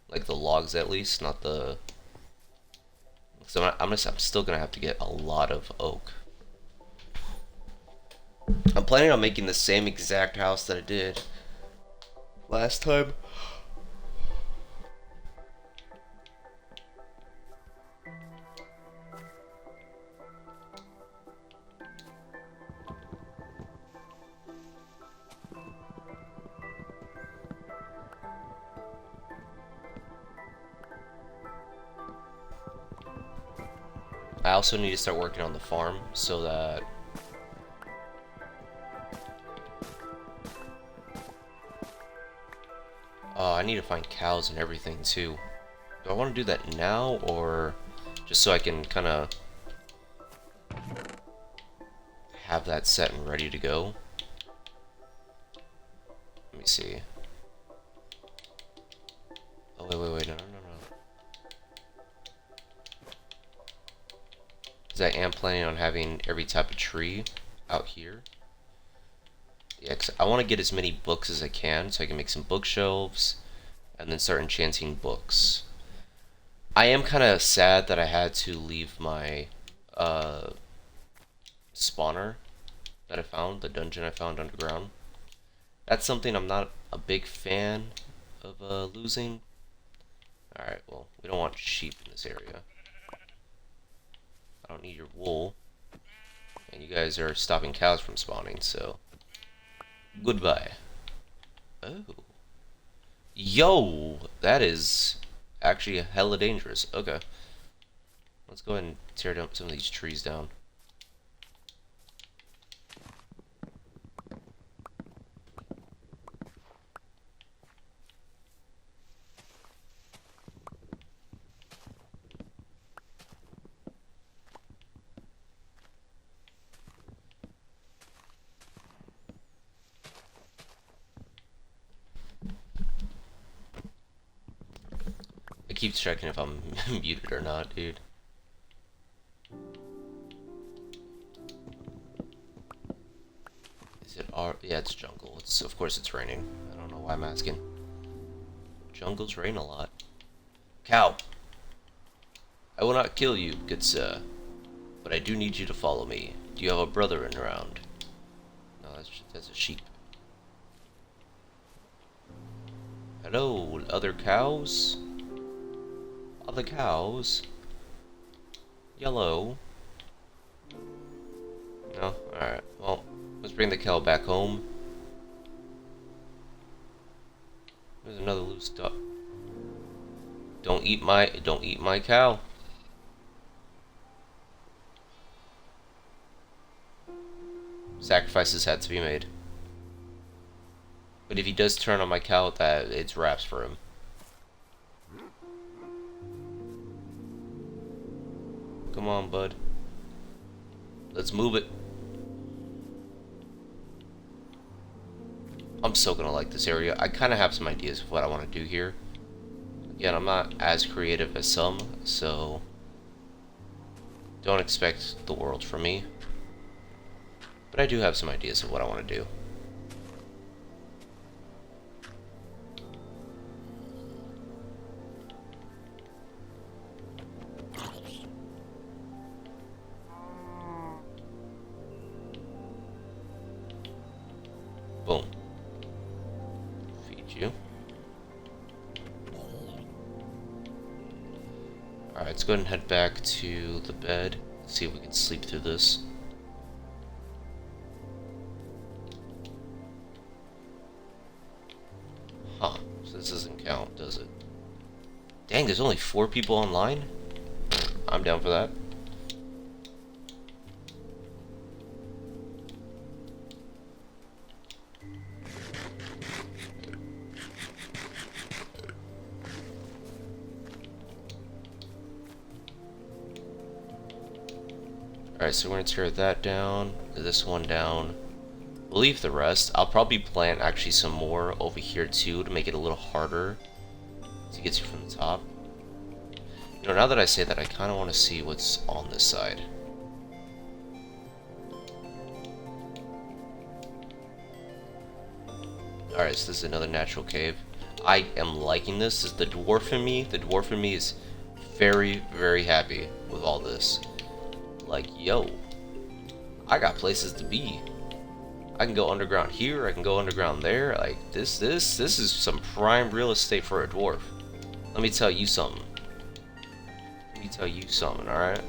Like the logs, at least, not the... So I'm still going to have to get a lot of oak. I'm planning on making the same exact house that I did last time. I also need to start working on the farm so that I need to find cows and everything too. Do I want to do that now, or just so I can kind of have that set and ready to go? Let me see. Oh, wait, no. Because I am planning on having every type of tree out here. Yeah, 'cause I want to get as many books as I can so I can make some bookshelves and then start enchanting books. I am kind of sad that I had to leave my spawner that I found, the dungeon I found underground. That's something I'm not a big fan of losing. Alright, well, we don't want sheep in this area. I don't need your wool. And you guys are stopping cows from spawning, so... Goodbye. Oh. Yo! That is actually hella dangerous. Okay. Let's go ahead and tear down some of these trees down. I keep checking if I'm muted or not, dude. Is it our... Yeah, it's jungle. It's... Of course it's raining. I don't know why I'm asking. Jungles rain a lot. Cow! I will not kill you, good sir. But I do need you to follow me. Do you have a brother in around? No, that's a sheep. Hello, other cows? Other cows? Yellow? No? Alright, well, let's bring the cow back home. There's another loose duck. Don't eat my cow. Sacrifices had to be made. But if he does turn on my cow, that it's wraps for him. Come on, bud. Let's move it. I'm still gonna like this area. I kind of have some ideas of what I want to do here. Again, I'm not as creative as some, so don't expect the world from me. But I do have some ideas of what I want to do. Boom. Feed you. Alright, let's go ahead and head back to the bed. See if we can sleep through this. Huh. So this doesn't count, does it? Dang, there's only 4 people online? I'm down for that. Alright, so we're gonna tear that down, this one down. We'll leave the rest. I'll probably plant actually some more over here too to make it a little harder to get to from the top. You know, now that I say that, I kind of want to see what's on this side. Alright, so this is another natural cave. I am liking this. This is the dwarf in me. The dwarf in me is very, very happy with all this. Like, yo, I got places to be. I can go underground here, I can go underground there. Like, this is some prime real estate for a dwarf. Let me tell you something. Let me tell you something, alright?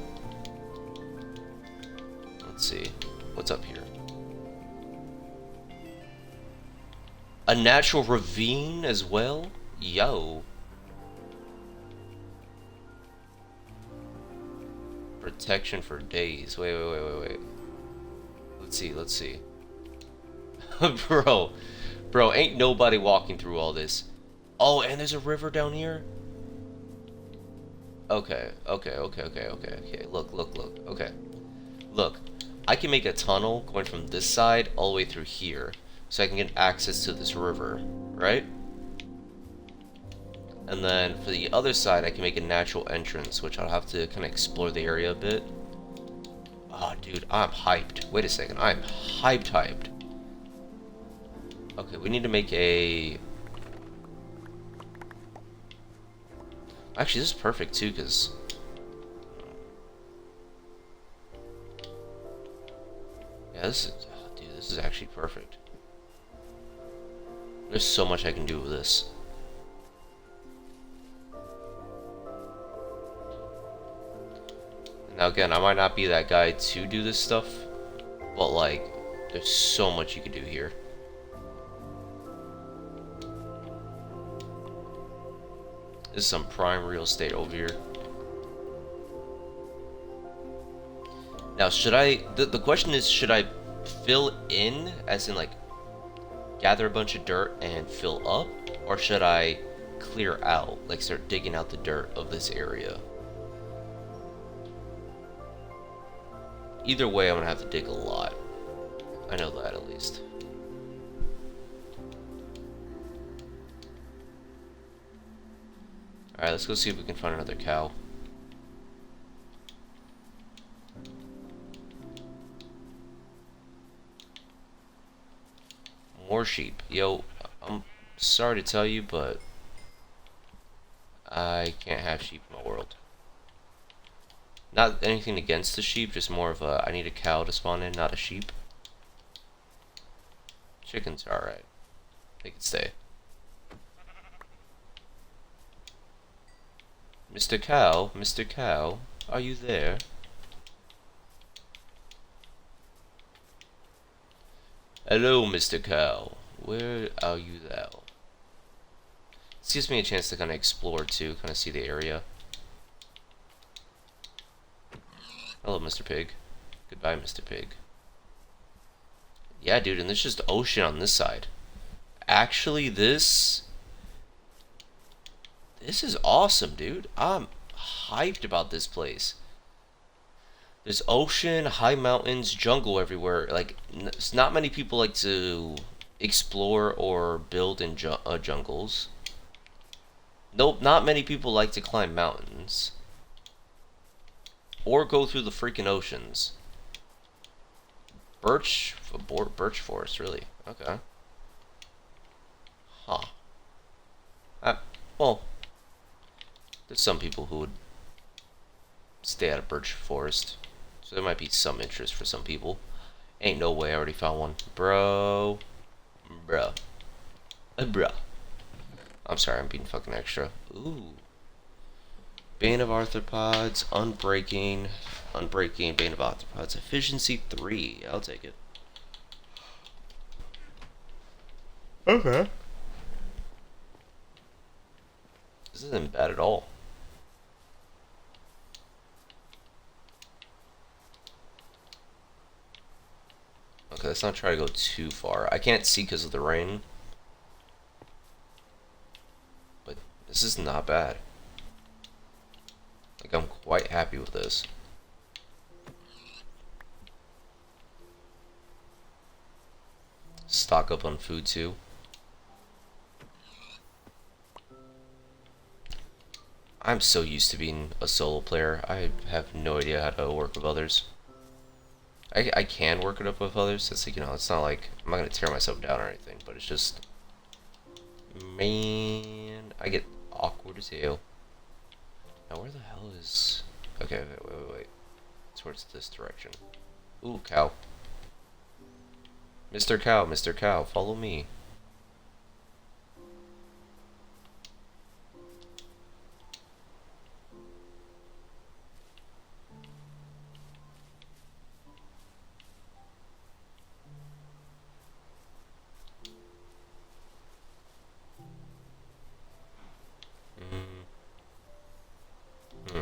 Let's see. What's up here? A natural ravine as well? Yo. Protection for days. Wait. Let's see. Bro, ain't nobody walking through all this. Oh, and there's a river down here? Okay. Look. Okay. Look, I can make a tunnel going from this side all the way through here, so I can get access to this river, right? And then for the other side, I can make a natural entrance, which I'll have to kind of explore the area a bit. Oh, dude, I'm hyped. Wait a second, I'm hyped. Okay, we need to make a... Actually, this is perfect, too, because... Yeah, this is... Oh, dude, this is actually perfect. There's so much I can do with this. Now, again, I might not be that guy to do this stuff, but, like, there's so much you can do here. This is some prime real estate over here. Now, should I... The question is, should I fill in, as in, like, gather a bunch of dirt and fill up? Or should I clear out, like, start digging out the dirt of this area? Either way, I'm gonna have to dig a lot. I know that, at least. Alright, let's go see if we can find another cow. More sheep. Yo, I'm sorry to tell you, but I can't have sheep in my world. Not anything against the sheep, just more of a, I need a cow to spawn in, not a sheep. Chickens are alright. They can stay. Mr. Cow, are you there? Hello, Mr. Cow. Where are you thou? This gives me a chance to kind of explore too, kind of see the area. Hello, Mr. Pig. Goodbye, Mr. Pig. Yeah, dude, and there's just ocean on this side. Actually, this is awesome, dude. I'm hyped about this place. There's ocean, high mountains, jungle everywhere. Like, not many people like to explore or build in jungles. Nope, not many people like to climb mountains. Or go through the freaking oceans. Birch forest, really? Okay. Huh. Well, there's some people who would stay out of birch forest, so there might be some interest for some people. Ain't no way I already found one. Bro. Bruh. Bruh. I'm sorry, I'm being fucking extra. Ooh. Bane of Arthropods, Unbreaking. Unbreaking, Bane of Arthropods. Efficiency 3. I'll take it. Okay. This isn't bad at all. Okay, let's not try to go too far. I can't see because of the rain. But this is not bad. Like, I'm quite happy with this. Stock up on food too. I'm so used to being a solo player. I have no idea how to work with others. I can work it up with others. It's like, you know, it's not like I'm not gonna tear myself down or anything, but it's just, man, I get awkward as hell. Now where the hell is? Okay, wait. Towards this direction. Ooh, cow. Mr. Cow, follow me. Mm, hmm.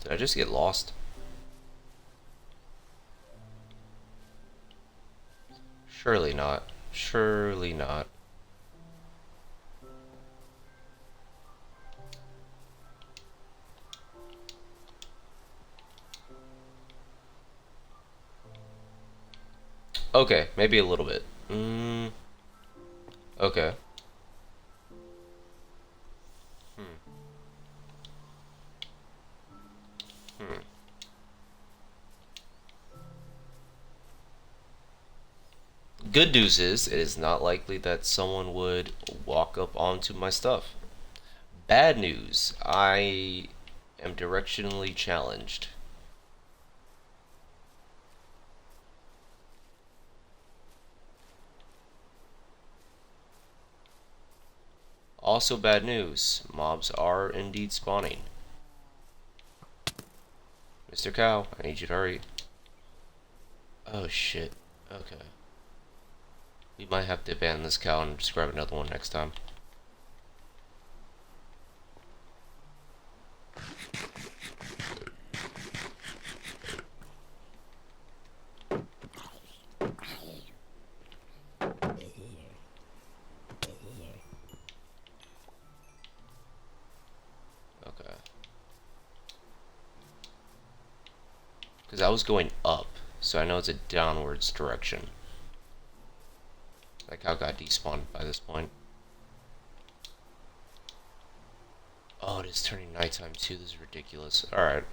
Did I just get lost? Surely not. Surely not. Okay, maybe a little bit. Okay. Hmm. Hmm. Good news is, it is not likely that someone would walk up onto my stuff. Bad news, I am directionally challenged. Also bad news, mobs are indeed spawning. Mr. Cow, I need you to hurry. Oh shit. Okay. We might have to abandon this cow and just grab another one next time. Okay. Because I was going up, so I know it's a downwards direction. That cow got despawned by this point. Oh, it is turning nighttime too. This is ridiculous. Alright.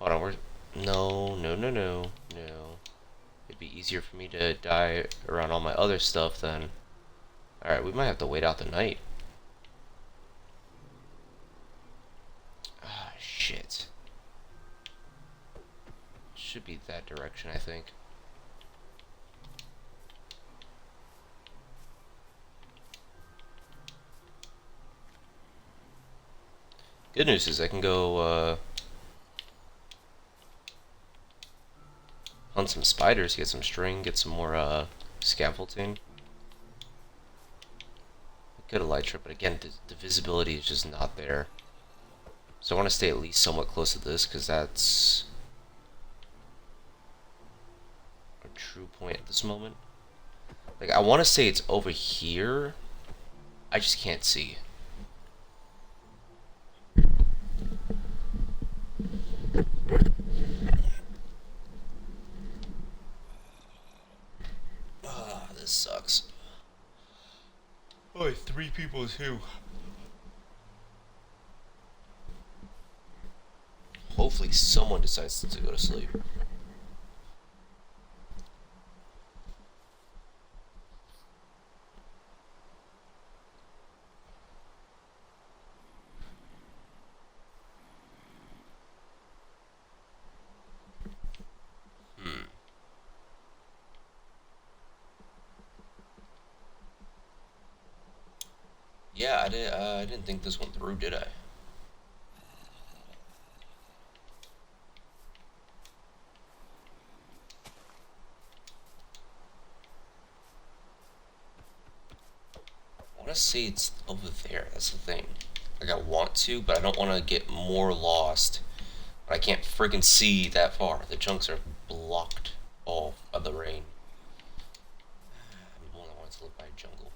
Hold on, No. It'd be easier for me to die around all my other stuff then. Alright, we might have to wait out the night. Ah, shit. Should be that direction, I think. Good news is I can go, hunt some spiders, get some string, get some more, scaffolding. Get a light trip, but again, the visibility is just not there. So I want to stay at least somewhat close to this, because that's a true point at this moment. Like, I want to say it's over here. I just can't see. Ah, this sucks. Oh, 3 people too. Hopefully someone decides to go to sleep. Hmm. Yeah, I didn't think this one through, did I? I want to say it's over there. That's the thing. Like, I want to, but I don't want to get more lost. I can't freaking see that far. The chunks are blocked off by the rain. I'm the one that wants to live by a jungle.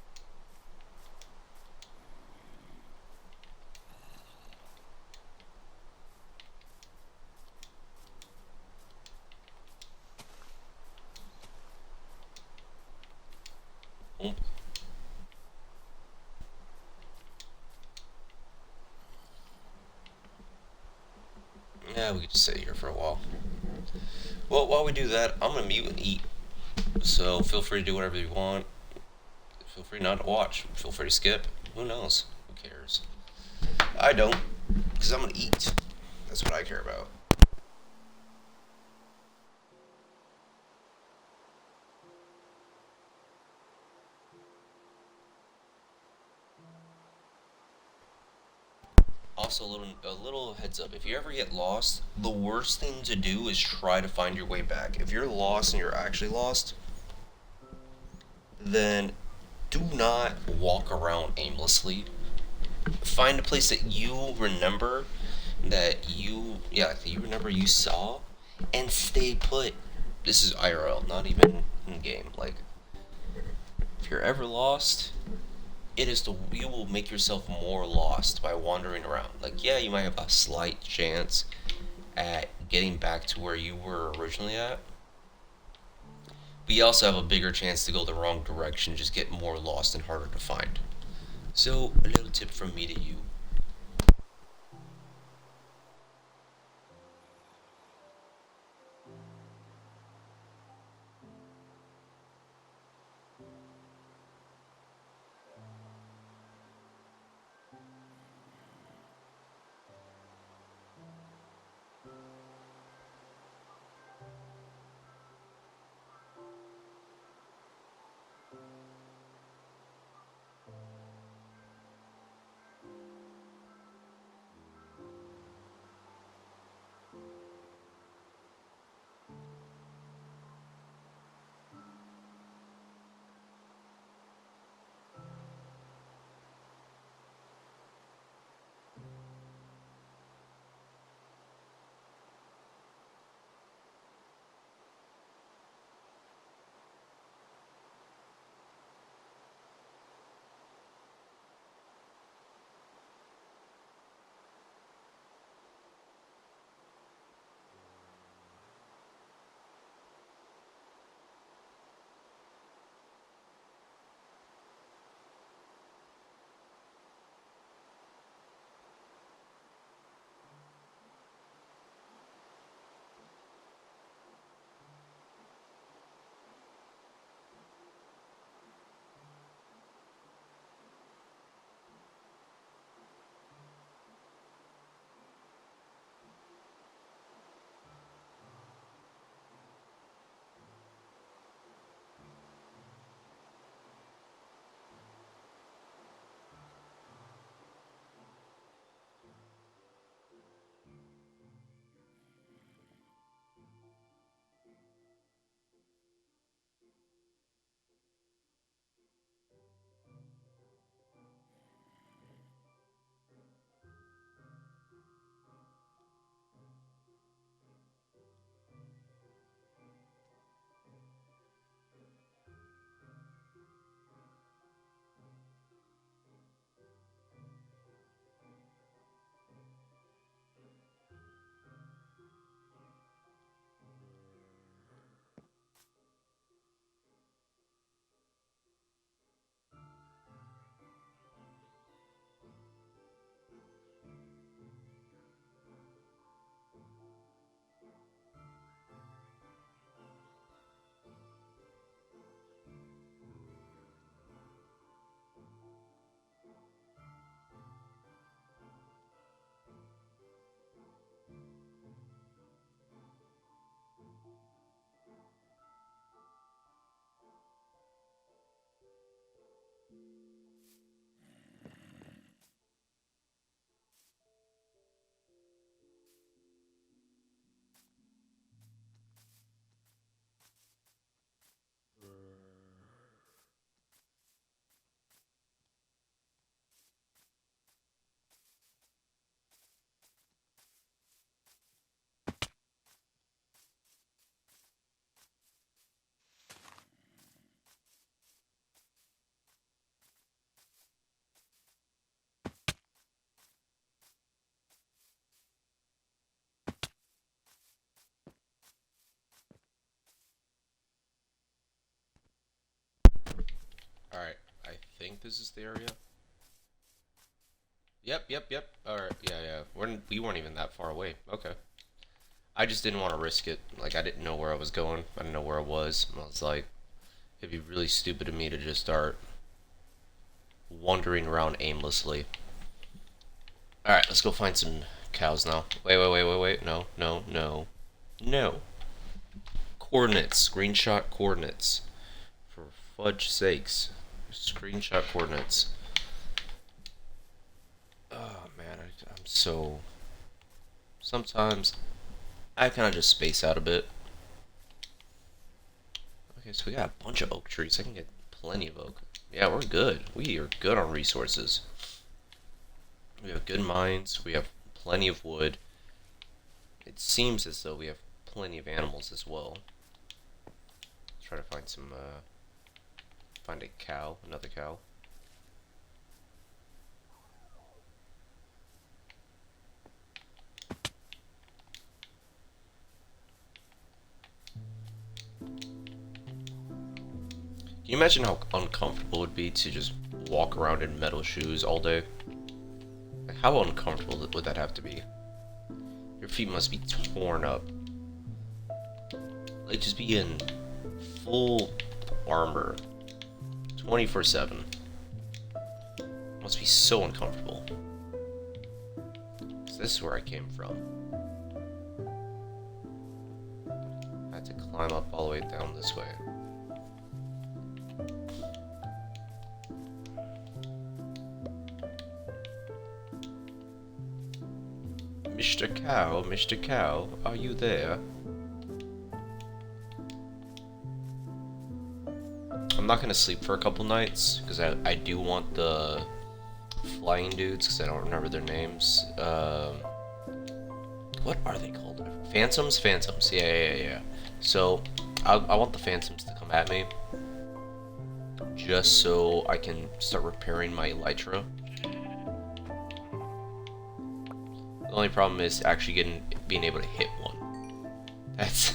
Oh, yeah, we could just sit here for a while. Well, while we do that, I'm gonna mute and eat. So feel free to do whatever you want. Feel free not to watch. Feel free to skip. Who knows? Who cares? I don't, because I'm gonna eat. That's what I care about. Also, a little heads up: if you ever get lost, the worst thing to do is try to find your way back. If you're lost and you're actually lost, then do not walk around aimlessly. Find a place that you remember, that you remember you saw, and stay put. This is IRL, not even in game. Like, if you're ever lost, you will make yourself more lost by wandering around. Like, yeah, you might have a slight chance at getting back to where you were originally at, but you also have a bigger chance to go the wrong direction, just get more lost and harder to find. So, a little tip from me to you. think this is the area. Yep. Alright, yeah. We weren't even that far away. Okay. I just didn't want to risk it. Like, I didn't know where I was going. I didn't know where I was. I was like, it'd be really stupid of me to just start wandering around aimlessly. Alright, let's go find some cows now. Wait. No. Coordinates. Screenshot coordinates. For fudge sakes. Screenshot coordinates. Oh, man. I'm so... Sometimes I kind of just space out a bit. Okay, so we got a bunch of oak trees. I can get plenty of oak. Yeah, we're good. We are good on resources. We have good mines. We have plenty of wood. It seems as though we have plenty of animals as well. Let's try to find some, find a cow, another cow. Can you imagine how uncomfortable it would be to just walk around in metal shoes all day? Like, how uncomfortable would that have to be? Your feet must be torn up. Like, just be in full armor 24/7. Must be so uncomfortable. So this is where I came from. I had to climb up all the way down this way. Mr. Cow, are you there? I'm not gonna sleep for a couple nights, because I do want the flying dudes, because I don't remember their names. What are they called? Phantoms? Phantoms, yeah. So, I want the Phantoms to come at me, just so I can start repairing my Elytra. The only problem is actually being able to hit one. That's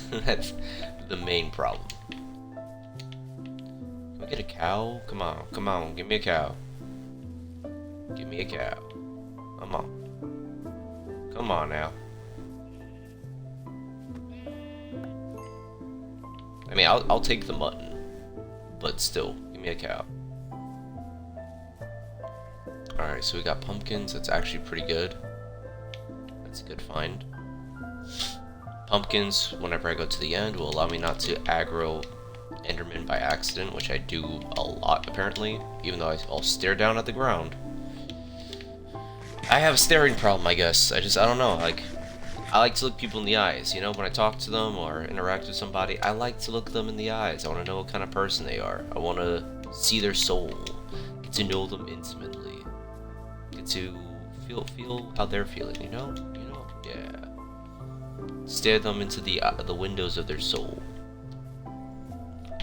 the main problem. Can we get a cow? Come on, give me a cow. Give me a cow. Come on now. I mean, I'll take the mutton, but still, give me a cow. Alright, so we got pumpkins. That's actually pretty good. That's a good find. Pumpkins, whenever I go to the end, will allow me not to aggro Enderman by accident, which I do a lot apparently, even though I'll stare down at the ground. I have a staring problem, I guess. I don't know, like, I like to look people in the eyes, you know, when I talk to them or interact with somebody, I like to look them in the eyes. I want to know what kind of person they are. I want to see their soul, get to know them intimately, get to feel how they're feeling, you know, yeah. Stare them into the windows of their soul.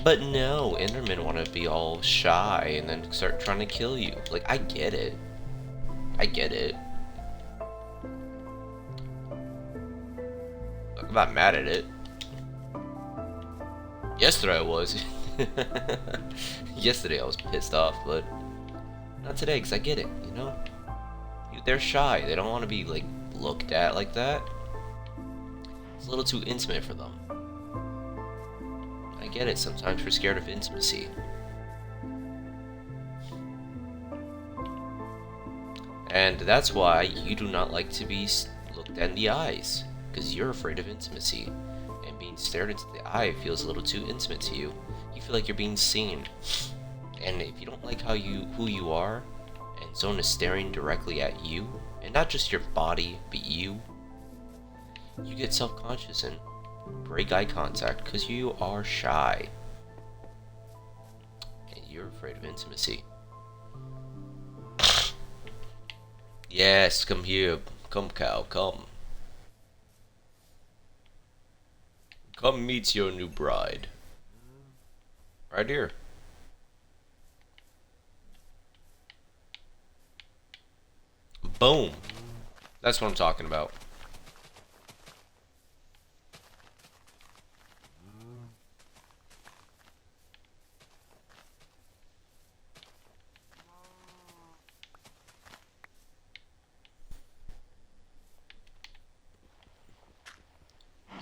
But no, Endermen want to be all shy and then start trying to kill you. Like, I get it. I'm not mad at it. Yesterday I was. Yesterday I was pissed off, but not today, because I get it, you know? They're shy. They don't want to be, like, looked at like that. It's a little too intimate for them. I get it. Sometimes we're scared of intimacy. And that's why you do not like to be looked at in the eyes, because you're afraid of intimacy. And being stared into the eye feels a little too intimate to you. You feel like you're being seen. And if you don't like who you are, and someone is staring directly at you, and not just your body, but you get self-conscious and break eye contact because you are shy. And you're afraid of intimacy. Yes, come here. Come, cow, come. Come meet your new bride. Right here. Boom. That's what I'm talking about.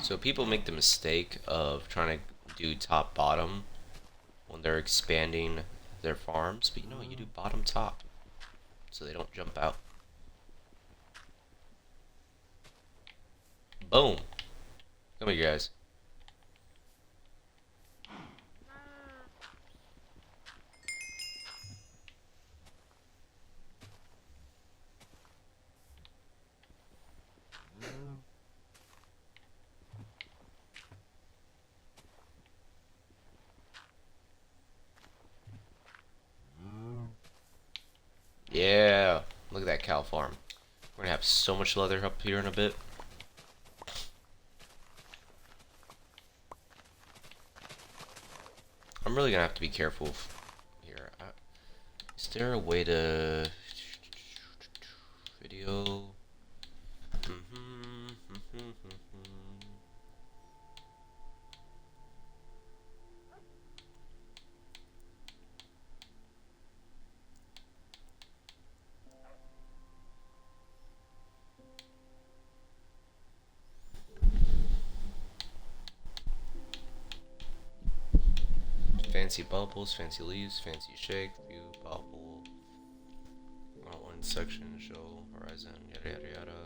So people make the mistake of trying to do top bottom when they're expanding their farms, but you know, you do bottom top so they don't jump out. Boom. Come here, guys. Yeah, look at that cow farm. We're gonna have so much leather up here in a bit. I'm really gonna have to be careful here. Is there a way to video? Fancy bubbles, fancy leaves, fancy shake, view, bubble. One section, show, horizon, yada yada yada.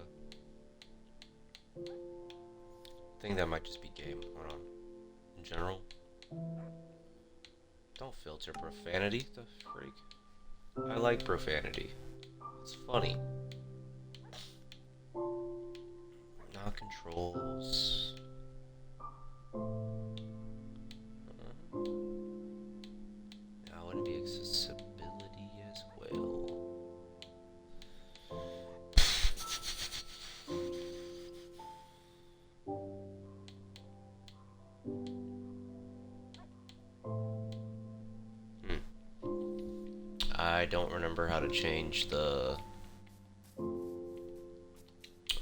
I think that might just be game. Hold on. In general. Don't filter profanity, the freak. I like profanity. It's funny. Not controls. Now it would be accessibility as well. I don't remember how to change the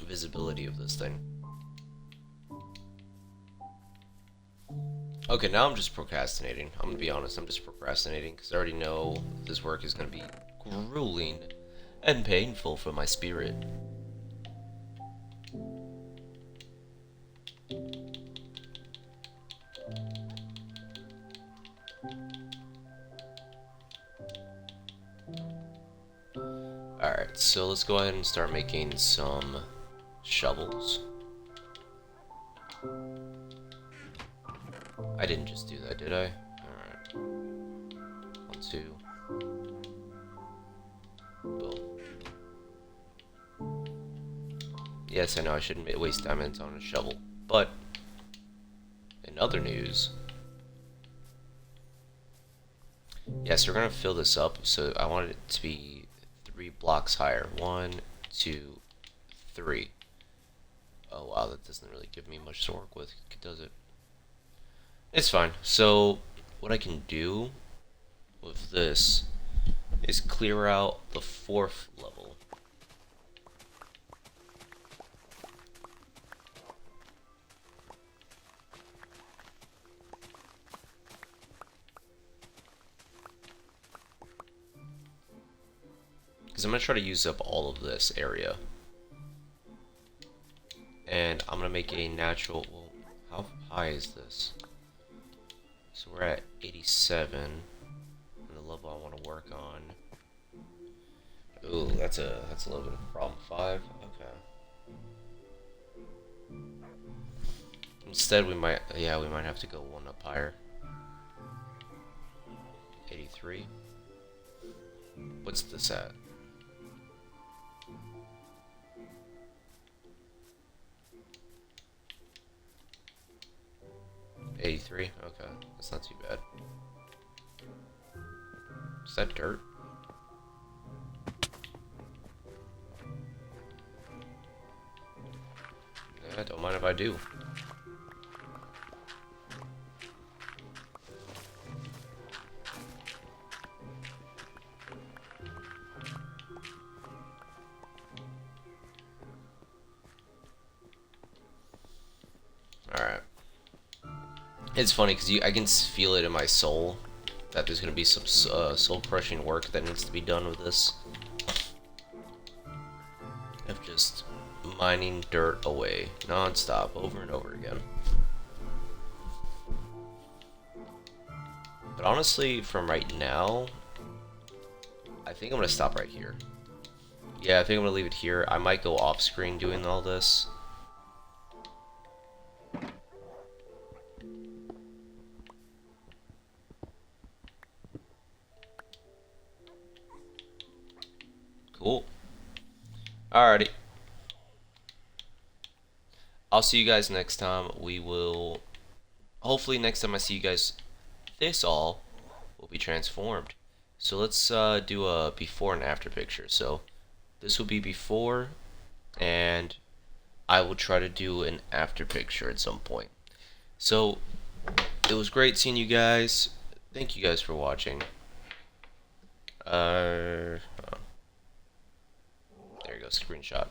visibility of this thing. Okay, now I'm just procrastinating. I'm gonna be honest, I'm just procrastinating because I already know this work is gonna be grueling and painful for my spirit. Alright, so let's go ahead and start making some shovels. I didn't just do that, did I? Alright. 1, 2. Boom. Yes, I know I shouldn't waste diamonds on a shovel, but in other news, yes, we're gonna fill this up, so I want it to be 3 blocks higher. 1, 2, 3. Oh wow, that doesn't really give me much to work with, does it? It's fine. So what I can do with this is clear out the 4th level. Because I'm going to try to use up all of this area. And I'm going to make a natural... Well, how high is this? So we're at 87. And the level I want to work on... Ooh, that's a little bit of a problem. 5? Okay. Instead, we might have to go 1 up higher. 83. What's this at? 83? Okay, that's not too bad. Is that dirt? Yeah, don't mind if I do. Alright. It's funny because I can feel it in my soul that there's going to be some soul-crushing work that needs to be done with this. Of just mining dirt away non-stop over and over again. But honestly, from right now, I think I'm gonna stop right here. Yeah, I think I'm gonna leave it here. I might go off screen doing all this. Cool. Alrighty. I'll see you guys next time. We will, hopefully next time I see you guys, this all will be transformed. So let's do a before and after picture. So this will be before, and I will try to do an after picture at some point. So it was great seeing you guys. Thank you guys for watching. There you go, screenshot.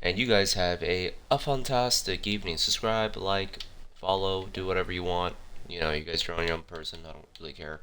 And you guys have a fantastic evening. Subscribe, like, follow, do whatever you want. You know, you guys are on your own person. I don't really care.